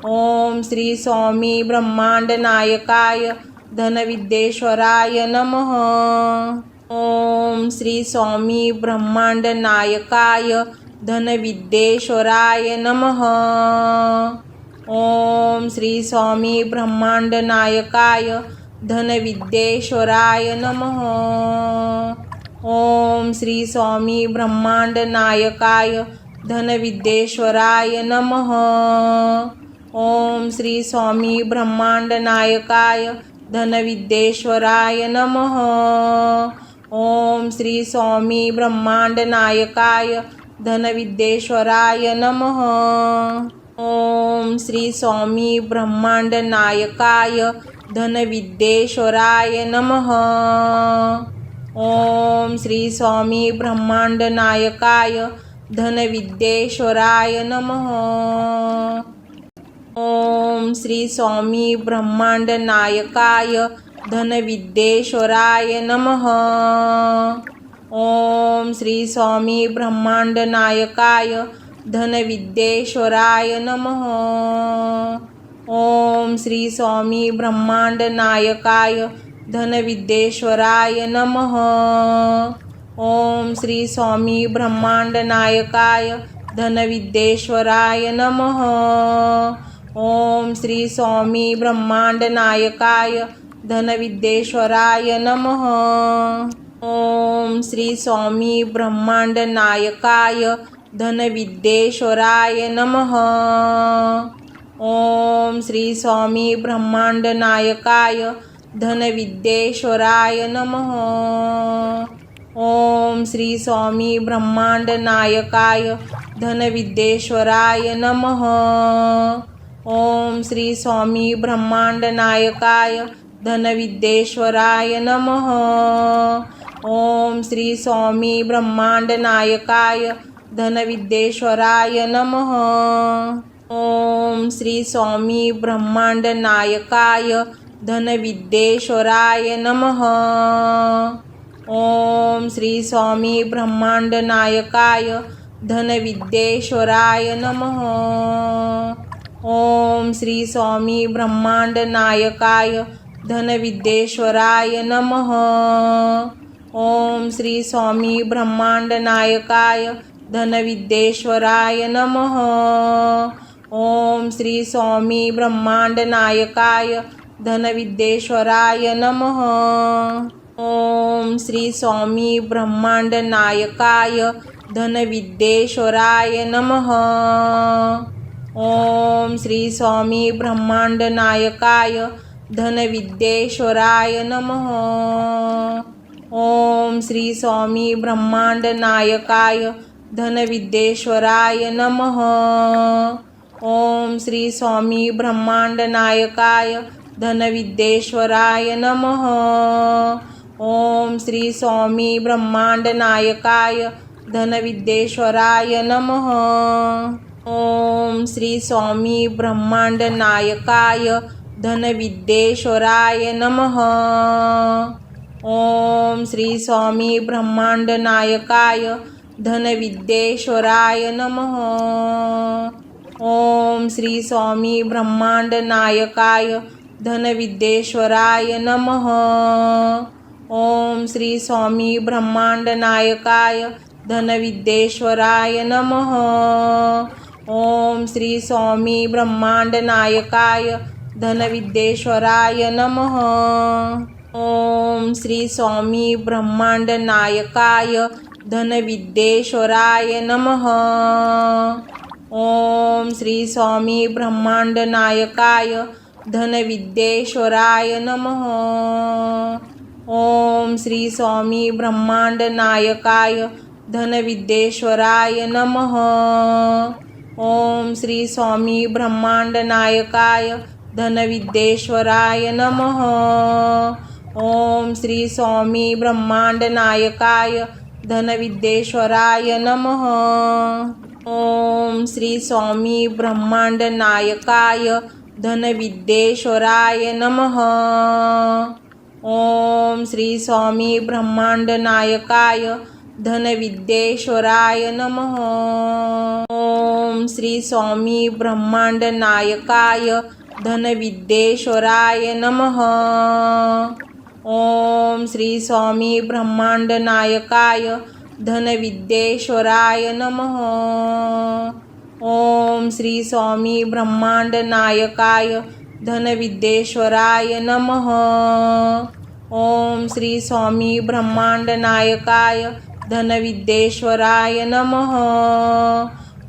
ओम श्री स्वामी ब्रह्मांड नायकाय धनविद्येश्वराय नमः। ओम श्री स्वामी ब्रह्मांड नायकाय धनविद्येश्वराय नमः। ओम श्री स्वामी ब्रह्मांड नायकाय धनविद्येश्वराय नमः। ओम श्री स्वामी ब्रह्मांड नायकाय धनविद्येश्वराय नमः। ओम श्री स्वामी ब्रह्मांड नायकाय धनविद्येश्वराय नमः। ओम श्री स्वामी ब्रह्मांड नायकाय धनविद्येश्वराय नमः। ओम श्री स्वामी ब्रह्मांड नायकाय धनविद्येश्वराय नमः। ओम श्री स्वामी ब्रह्मांड नायकाय धनविद्येश्वराय नमः। ओम श्री स्वामी ब्रह्मांड नायकाय धनविद्येश्वराय नमः। ओम श्री स्वामी ब्रह्मांड नायकाय धनविद्येश्वराय नमः। ओम श्री स्वामी ब्रह्मांड नायकाय धनविद्येश्वराय नमः। ओम श्री स्वामी ब्रह्मांड नायकाय धनविद्येश्वराय नमः। ओम श्री स्वामी ब्रह्मांड नायकाय धनविद्येश्वराय नमः। ओम श्री स्वामी ब्रह्मांड नायकाय धनविद्येश्वराय नमः। ओम श्री स्वामी ब्रह्मांड नायकाय धनविद्येश्वराय नमः। ओम श्री स्वामी ब्रह्मांड नायकाय धनविद्येश्वराय नमः। ओम श्री स्वामी ब्रह्मांड नायकाय धनविद्येश्वराय नमः। ओम श्री स्वामी ब्रह्मांड नायकाय धनविद्येश्वराय नमः। ओम श्री स्वामी ब्रह्मांड नायकाय धनविद्येश्वराय नमः। ओम श्री स्वामी ब्रह्मांड नायकाय धनविद्येश्वराय नमः। ओम श्री स्वामी ब्रह्मांड नायकाय धनविद्येश्वराय नमः। ओम श्री स्वामी ब्रह्मांड नायकाय धनविद्येश्वराय नमः। ओम श्री स्वामी ब्रह्मांड नायकाय धनविद्येश्वराय नमः। ओम श्री स्वामी ब्रह्मांड नायकाय धनविद्येश्वराय नमः। ओम श्री स्वामी ब्रह्मांड नायकाय धनविद्येश्वराय नमः। ओम श्री स्वामी ब्रह्मांड नायकाय धनविद्येश्वराय नमः। ओम श्री स्वामी ब्रह्मांड नायकाय धनविद्येश्वराय नमः। ओम श्री स्वामी ब्रह्मांड नायकाय धनविद्येश्वराय नमः। ओम श्री स्वामी ब्रह्मांड नायकाय धनविद्येश्वराय नमः। ओम श्री स्वामी ब्रह्मांड नायकाय धनविद्येश्वराय नमः। ओम श्री स्वामी ब्रह्मांड नायकाय धनविद्येश्वराय नमः। ओम श्री स्वामी ब्रह्मांड नायकाय धनविद्येश्वराय नमः। ओम श्री स्वामी ब्रह्मांड नायकाय धनविद्येश्वराय नमः। ओम श्री स्वामी ब्रह्मांड नायकाय धनविद्येश्वराय नमः। ओम श्री स्वामी ब्रह्मांड नायकाय धनविद्येश्वराय नमः। ओम श्री स्वामी ब्रह्मांड नायकाय धनविद्येश्वराय नमः। ओम श्री स्वामी ब्रह्मांड नायकाय धनविद्येश्वराय नमः। ओम श्री स्वामी ब्रह्मांड नायकाय धनविद्येश्वराय नमः। ओम श्री स्वामी ब्रह्मांड नायकाय धनविद्येश्वराय नमः। ओम श्री स्वामी ब्रह्मांड नायकाय धनविद्येश्वराय नमः। ओम श्री स्वामी ब्रह्मांड नायकाय धनविद्येश्वराय नमः। ओम श्री स्वामी ब्रह्मांड नायकाय धनविद्येश्वराय नमः। ओम श्री स्वामी ब्रह्मांड नायकाय धनविद्येश्वराय नमः। ओम श्री स्वामी ब्रह्मांड नायकाय धनविद्येश्वराय नमः।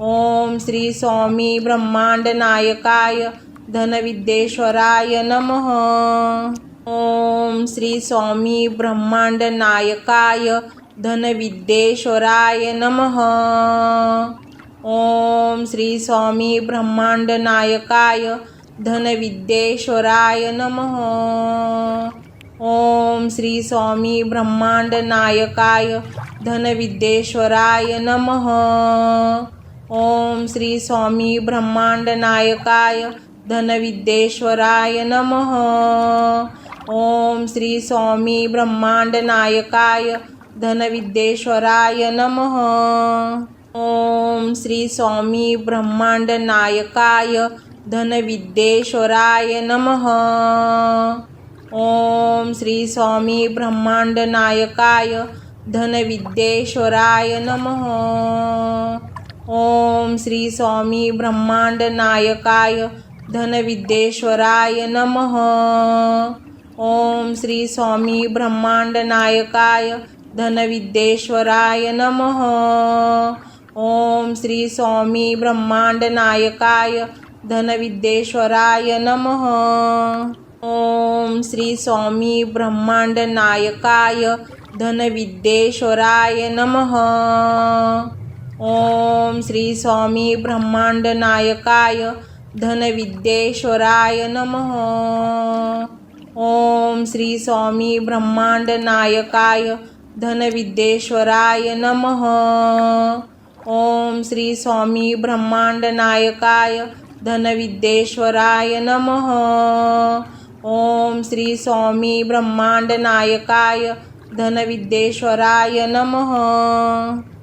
ओम श्री स्वामी ब्रह्मांड नायकाय धनविद्येश्वराय नमः। ओम श्री स्वामी ब्रह्मांड नायकाय धनविद्येश्वराय नमः। ओम श्री स्वामी ब्रह्मांड नायकाय धनविद्येश्वराय नमः। ओम श्री स्वामी ब्रह्मांड नायकाय धनविद्येश्वराय नमः। ओम श्री स्वामी ब्रह्मांड नायकाय धनविद्येश्वराय नमः। ओम श्री स्वामी ब्रह्मांड नायकाय धनविद्येश्वराय नमः। ओम श्री स्वामी ब्रह्मांड नायकाय धनविद्येश्वराय नमः। ओम श्री स्वामी ब्रह्मांड नायकाय धनविद्येश्वराय नमः। ओम श्री स्वामी ब्रह्मांड नायकाय धनविद्येश्वराय नमः। ओम श्री स्वामी ब्रह्मांड नायकाय धनविद्येश्वराय नमः। ओम श्री स्वामी ब्रह्मांड नायकाय धनविद्येश्वराय नमः। ओम श्री स्वामी ब्रह्मांड नायकाय धनविद्येश्वराय नमः। ओम श्री स्वामी ब्रह्मांड नायकाय धनविद्येश्वराय नमः। ओम श्री स्वामी ब्रह्मांड नायकाय धनविद्येश्वराय नमः। ओम श्री स्वामी ब्रह्मांड नायकाय धनविद्येश्वराय नमः। ओम श्री स्वामी ब्रह्मांड नायकाय धनविद्येश्वराय नमः।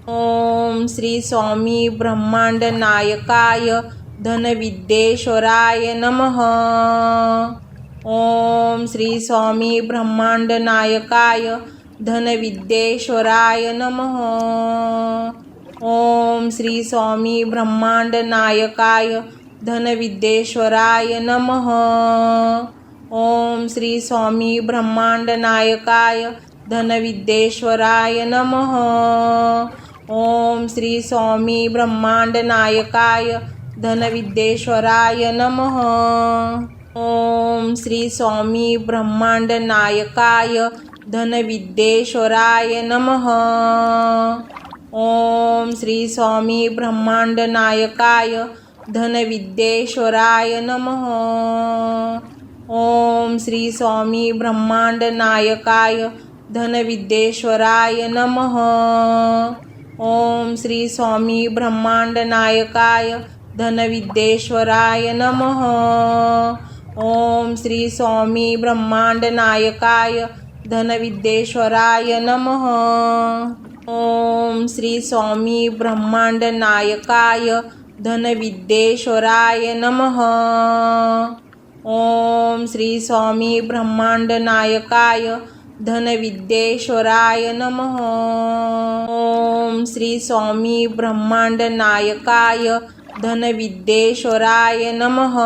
ओम श्री स्वामी ब्रह्मांड नायकाय धनविद्येश्वराय नमः। ओम श्री स्वामी ब्रह्मांड नायकाय धनविद्येश्वराय नमः। ओम श्री स्वामी ब्रह्मांड नायकाय धनविद्येश्वराय नमः। ओम श्री स्वामी ब्रह्मांड नायकाय धनविद्येश्वराय नमः। ओम श्री स्वामी ब्रह्मांड नायकाय धनविद्येश्वराय नमः। ओम श्री स्वामी ब्रह्मांड नायकाय धनविद्येश्वराय नमः। ओम श्री स्वामी ब्रह्मांड नायकाय धनविद्येश्वराय नमः। ओम श्री स्वामी ब्रह्मांड नायकाय धनविद्येश्वराय नमः। ओम श्री स्वामी ब्रह्मांड नायकाय धनविद्येश्वराय नमः। ओम श्री स्वामी ब्रह्मांड नायकाय धनविद्येश्वराय नमः। ओम श्री स्वामी ब्रह्मांड नायकाय धनविद्येश्वराय नमः। ओम श्री स्वामी ब्रह्मांड नायकाय धनविद्येश्वराय नमः। ओम श्री स्वामी ब्रह्मांड नायकाय धनविद्येश्वराय नमः।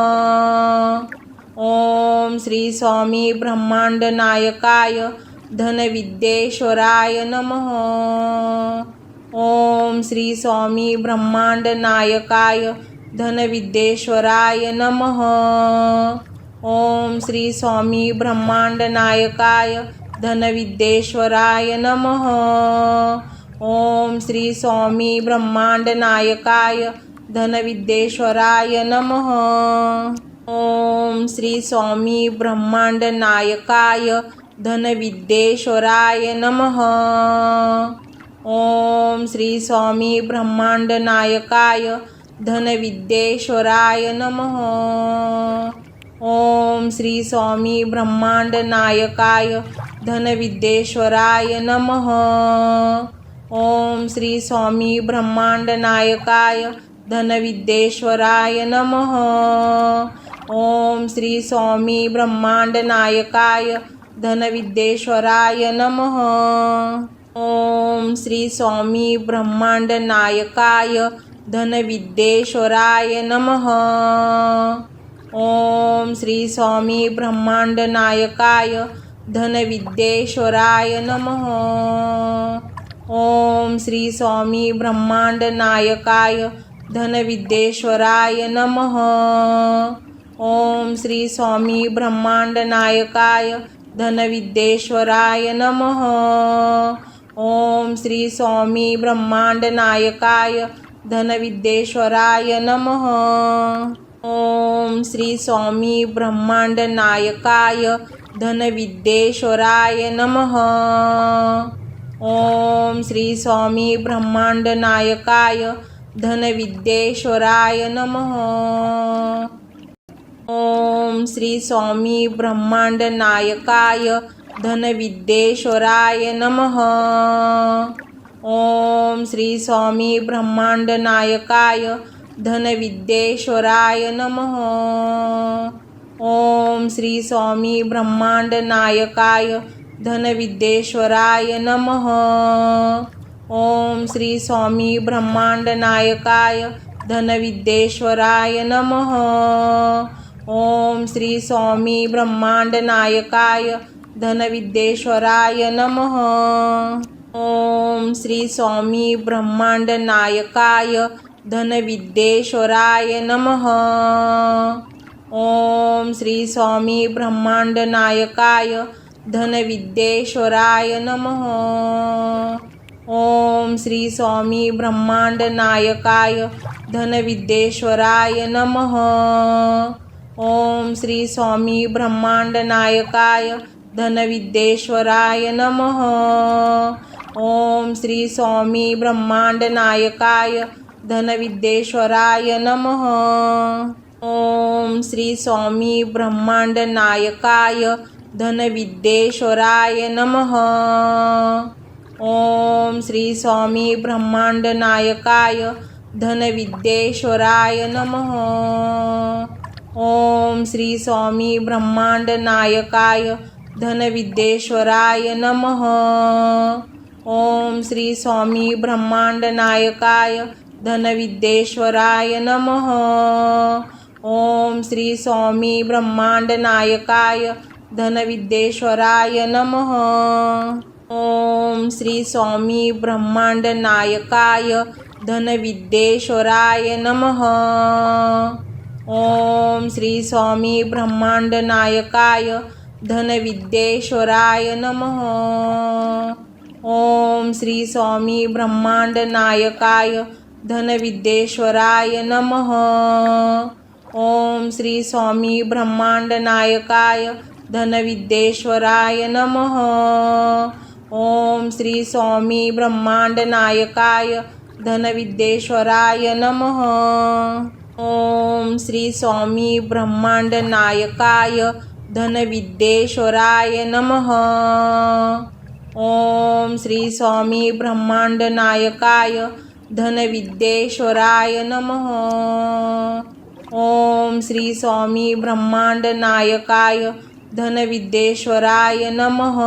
ओम श्री स्वामी ब्रह्मांड नायकाय धनविद्येश्वराय नमः। ओम श्री स्वामी ब्रह्मांड नायकाय धनविद्येश्वराय नमः। ओम श्री स्वामी ब्रह्मांड नायकाय धनविद्येश्वराय नमः। ओम श्री स्वामी ब्रह्मांड नायकाय धनविद्येश्वराय नमः। ओम श्री स्वामी ब्रह्मांड नायकाय धनविद्येश्वराय नमः। ओम श्री स्वामी ब्रह्मांड नायकाय धनविद्येश्वराय नमः। ओम श्री स्वामी ब्रह्मांड नायकाय धनविद्येश्वराय नमः। ओम श्री स्वामी ब्रह्मांड नायकाय धनविद्येश्वराय नमः। ओम श्री स्वामी ब्रह्मांड नायकाय धनविद्येश्वराय नमः। ओम श्री स्वामी ब्रह्मांड नायकाय धनविद्येश्वराय नमः। ओम श्री स्वामी ब्रह्मांड नायकाय धनविद्येश्वराय नमः। ओम श्री स्वामी ब्रह्मांड नायकाय धनविद्येश्वराय नमः। ओम श्री स्वामी ब्रह्मांड नायकाय धनविद्येश्वराय नमः। ओम श्री स्वामी ब्रह्मांड नायकाय धनविद्येश्वराय नमः। ओम श्री स्वामी ब्रह्मांड नायकाय धनविद्येश्वराय नमः। ओम श्री स्वामी ब्रह्मांड नायकाय धनविद्येश्वराय नमः। ओम श्री स्वामी ब्रह्मांड नायकाय धनविद्येश्वराय नमः। ओम श्री स्वामी ब्रह्मांड नायकाय धनविद्येश्वराय नमः। ओम श्री स्वामी ब्रह्मांड नायकाय धनविद्येश्वराय नमः। ओम श्री स्वामी ब्रह्मांड नायकाय धनविद्येश्वराय नमः। ओम श्री स्वामी ब्रह्मांड नायकाय धनविद्येश्वराय नमः। ओम श्री स्वामी ब्रह्मांड नायकाय धनविद्येश्वराय नमः। ओम श्री स्वामी ब्रह्मांड नायकाय धनविद्येश्वराय नमः। ओम श्री स्वामी ब्रह्मांड नायकाय धनविद्येश्वराय नमः। ओम श्री स्वामी ब्रह्मांड नायकाय धनविद्येश्वराय नमः। ओम श्री स्वामी ब्रह्मांड नायकाय धनविद्येश्वराय नमः। ओम श्री स्वामी ब्रह्मांड नायकाय धनविद्येश्वराय नमः। ओम श्री स्वामी ब्रह्मांड नायकाय धनविद्येश्वराय नमः। ओम श्री स्वामी ब्रह्मांड नायकाय धनविद्येश्वराय नमः। ओम श्री स्वामी ब्रह्मांड नायकाय धनविद्येश्वराय नमः। ओम श्री स्वामी ब्रह्मांड नायकाय धनविद्येश्वराय नमः। ओम श्री स्वामी ब्रह्मांड नायकाय धनविद्येश्वराय नमः। ओम श्री स्वामी ब्रह्मांड नायकाय धनविद्येश्वराय नमः। ओम श्री स्वामी ब्रह्मांड नायकाय धनविद्येश्वराय नमः। ओम श्री स्वामी ब्रह्मांड नायकाय धनविद्येश्वराय नमः। ओम श्री स्वामी ब्रह्मांड नायकाय धनविद्येश्वराय नमः। ओम श्री स्वामी ब्रह्मांड नायकाय धनविद्येश्वराय नमः। ओम श्री स्वामी ब्रह्मांड नायकाय धनविद्येश्वराय नमः। ओम श्री स्वामी ब्रह्मांड नायकाय धनविद्येश्वराय नमः।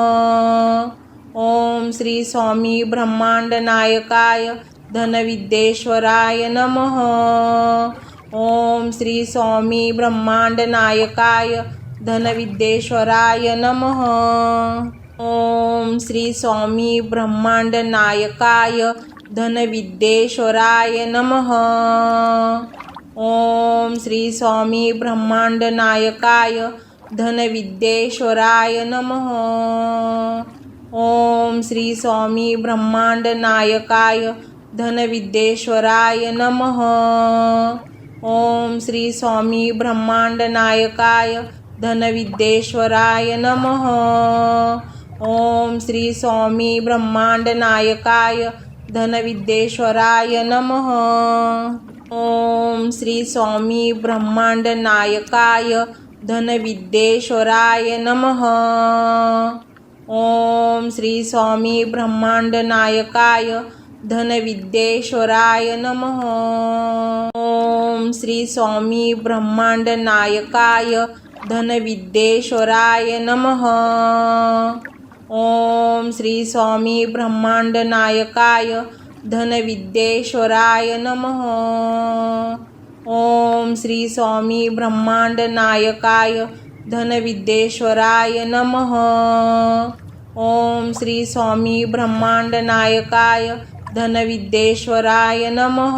ओम श्री स्वामी ब्रह्मांड नायकाय धनविद्येश्वराय नमः। ओम श्री स्वामी ब्रह्मांड नायकाय धनविद्येश्वराय नमः। ओम श्री स्वामी ब्रह्मांड नायकाय धनविद्येश्वराय नमः। ओम श्री स्वामी ब्रह्मांड नायकाय धनविद्येश्वराय नमः। ओम श्री स्वामी ब्रह्मांड नायकाय धनविद्येश्वराय नमः। ओम श्री स्वामी ब्रह्मांड नायकाय धनविद्येश्वराय नमः। ओम श्री स्वामी ब्रह्मांड नायकाय धनविद्येश्वराय नमः। ओम श्री स्वामी ब्रह्मांड नायकाय धनविद्येश्वराय नमः। ओम श्री स्वामी ब्रह्मांड नायकाय धनविद्येश्वराय नमः। ओम श्री स्वामी ब्रह्मांड नायकाय धनविद्येश्वराय नमः। ओम श्री स्वामी ब्रह्मांड नायकाय धनविद्येश्वराय नमः। ओम श्री स्वामी ब्रह्मांड नायकाय धनविद्येश्वराय नमः। ओम श्री स्वामी ब्रह्मांड नायकाय धनविद्येश्वराय नमः।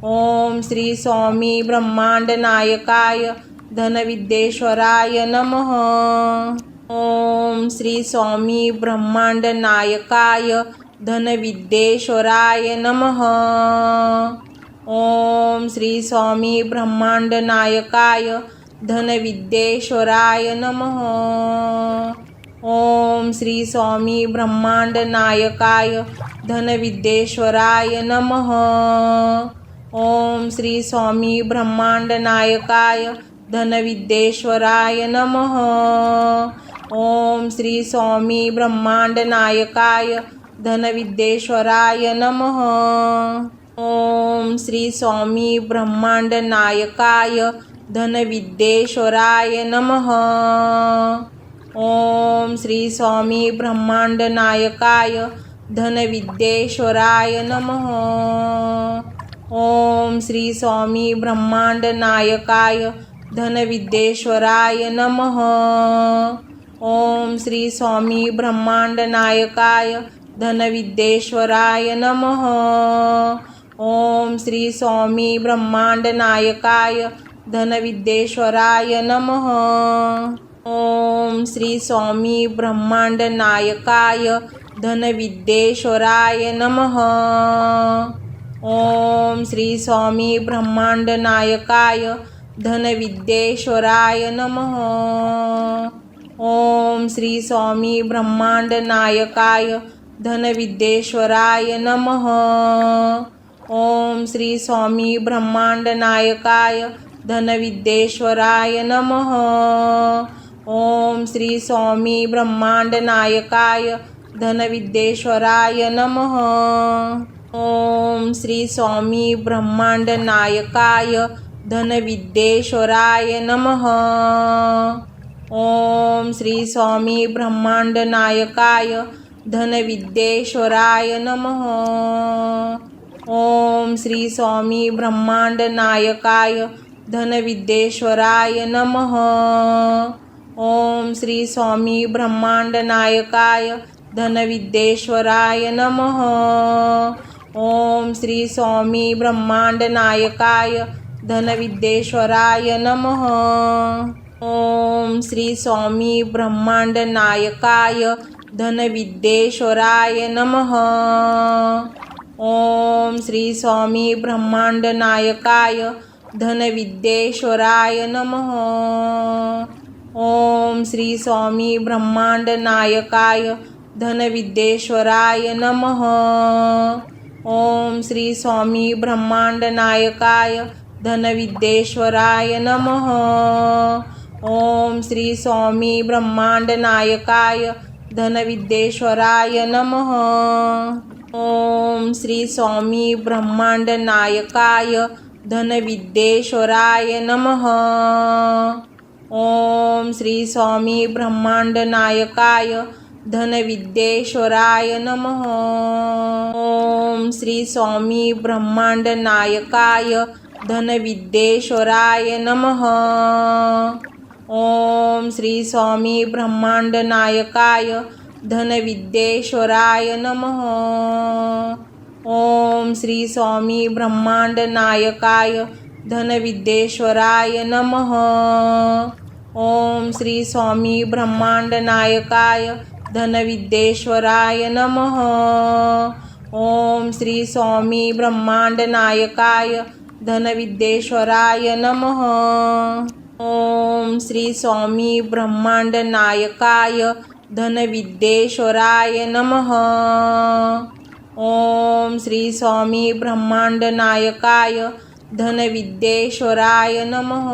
ओम श्री स्वामी ब्रह्मांड नायकाय धनविद्येश्वराय नमः। ओम श्री स्वामी ब्रह्मांड नायकाय धनविद्येश्वराय नमः। ओम श्री स्वामी ब्रह्मांड नायकाय धनविद्येश्वराय नमः। ओम श्री स्वामी ब्रह्मांड नायकाय धनविद्येश्वराय नमः। ओम श्री स्वामी ब्रह्मांड नायकाय धनविद्येश्वराय नमः। ओम श्री स्वामी ब्रह्मांड नायकाय धनविद्येश्वराय नमः। ओम श्री स्वामी ब्रह्मांड नायकाय धनविद्येश्वराय नमः। ओम श्री स्वामी ब्रह्मांड नायकाय धनविद्येश्वराय नमः। ओम श्री स्वामी ब्रह्मांड नायकाय धनविद्येश्वराय नमः। ओम श्री स्वामी ब्रह्मांड नायकाय धनविद्येश्वराय नमः। ओम श्री स्वामी ब्रह्मांड नायकाय धनविद्येश्वराय नमः। ओम श्री स्वामी ब्रह्मांड नायकाय धनविद्येश्वराय नमः। ओम श्री स्वामी ब्रह्मांड नायकाय धनविद्येश्वराय नमः। ओम श्री स्वामी ब्रह्मांड नायकाय धनविद्येश्वराय नमः। ओम श्री स्वामी ब्रह्मांड नायकाय धनविद्येश्वराय नमः। ओम श्री स्वामी ब्रह्मांड नायकाय धनविद्येश्वराय नमः। ओम श्री स्वामी ब्रह्मांड नायकाय धनविद्येश्वराय नमः। ओम श्री स्वामी ब्रह्मांड नायकाय धनविद्येश्वराय नमः। ओम श्री स्वामी ब्रह्मांड नायकाय धनविद्येश्वराय नमः। ओम श्री स्वामी ब्रह्मांड नायकाय धनविद्येश्वराय नमः। ओम श्री स्वामी ब्रह्मांड नायकाय धनविद्येश्वराय नमः। ओम श्री स्वामी ब्रह्मांड नायकाय धनविद्येश्वराय नमः। ओम श्री स्वामी ब्रह्मांड नायकाय धनविद्येश्वराय नमः। ओम श्री स्वामी ब्रह्मांड नायकाय धनविद्येश्वराय नमः। ओम श्री स्वामी ब्रह्मांड नायकाय धनविद्येश्वराय नमः। ओम श्री स्वामी ब्रह्मांड नायकाय धनविद्येश्वराय नमः। ओम श्री स्वामी ब्रह्मांड नायकाय धनविद्येश्वराय नमः। ओम श्री स्वामी ब्रह्मांड नायकाय धनविद्येश्वराय नमः। ओम श्री स्वामी ब्रह्मांड नायकाय धनविद्येश्वराय नमः। ओम श्री स्वामी ब्रह्मांड नायकाय धनविद्येश्वराय नमः। ओम श्री स्वामी ब्रह्मांड नायकाय धनविद्येश्वराय नमः। ओम श्री स्वामी ब्रह्मांड नायकाय धनविद्येश्वराय नमः। ओम श्री स्वामी ब्रह्मांड नायकाय धनविद्येश्वराय नमः। ओम श्री स्वामी ब्रह्मांड नायकाय धनविद्येश्वराय नमः। ओम श्री स्वामी ब्रह्मांड नायकाय धनविद्येश्वराय नमः।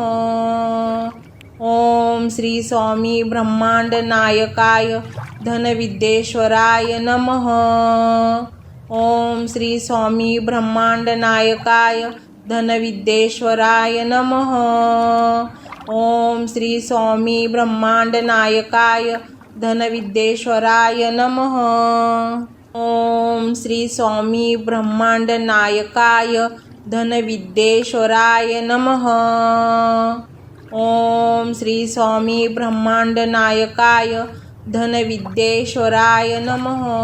ओम श्री स्वामी ब्रह्मांड नायकाय धनविद्येश्वराय नमः। ओम श्री स्वामी ब्रह्मांड नायकाय धनविद्येश्वराय नमः। ओम श्री स्वामी ब्रह्मांड नायकाय धनविद्येश्वराय नमः। ओम श्री स्वामी ब्रह्मांड नायकाय धनविद्येश्वराय नमः। ओम श्री स्वामी ब्रह्मांड नायकाय धनविद्येश्वराय नमः।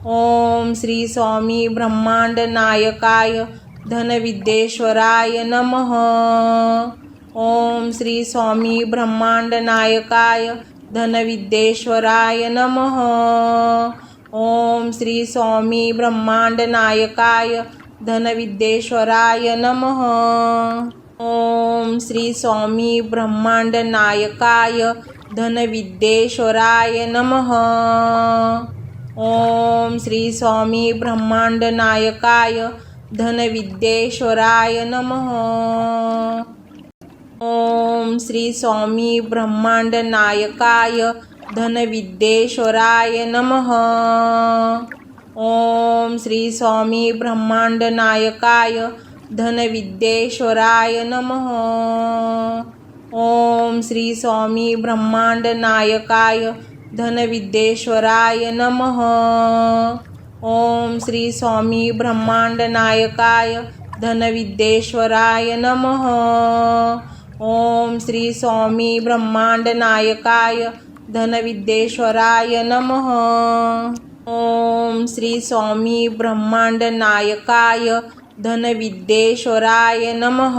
ओम श्री स्वामी ब्रह्मांड नायकाय धनविद्येश्वराय नमः। ओम श्री स्वामी ब्रह्मांड नायकाय धनविद्येश्वराय नमः। ओम श्री स्वामी ब्रह्मांड नायकाय धनविद्येश्वराय नमः। ओम श्री स्वामी ब्रह्मांड नायकाय धनविद्येश्वराय नमः। ओम श्री स्वामी ब्रह्मांड नायकाय धनविद्येश्वराय नमः। ओम श्री स्वामी ब्रह्मांड नायकाय धनविद्येश्वराय नमः। ओम श्री स्वामी ब्रह्मांड नायकाय धनविद्येश्वराय नमः। ओम श्री स्वामी ब्रह्मांड नायकाय धनविद्येश्वराय नमः। ओम श्री स्वामी ब्रह्मांड नायकाय धनविद्येश्वराय नमः। ओम श्री स्वामी ब्रह्मांड नायकाय धनविद्येश्वराय नमः। ओम श्री स्वामी ब्रह्मांड नायकाय धनविद्येश्वराय नमः।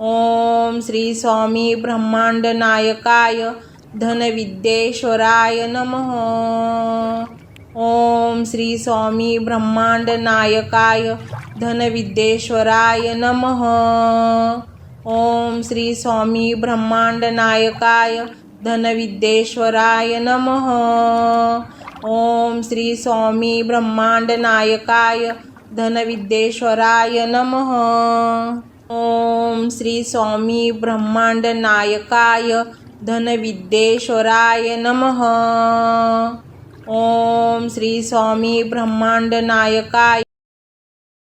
ओम श्री स्वामी ब्रह्मांड नायकाय धनविद्येश्वराय नमः। ओम श्री स्वामी ब्रह्मांड नायकाय धनविद्येश्वराय नमः। ओम श्री स्वामी ब्रह्मांड नायकाय धनविद्येश्वराय नमः। ओम श्री स्वामी ब्रह्मांड नायकाय धनविद्येश्वराय नमः। ओम श्री स्वामी ब्रह्मांड नायकाय धनविद्येश्वराय नमः। ओम श्री स्वामी ब्रह्मांड नायकाय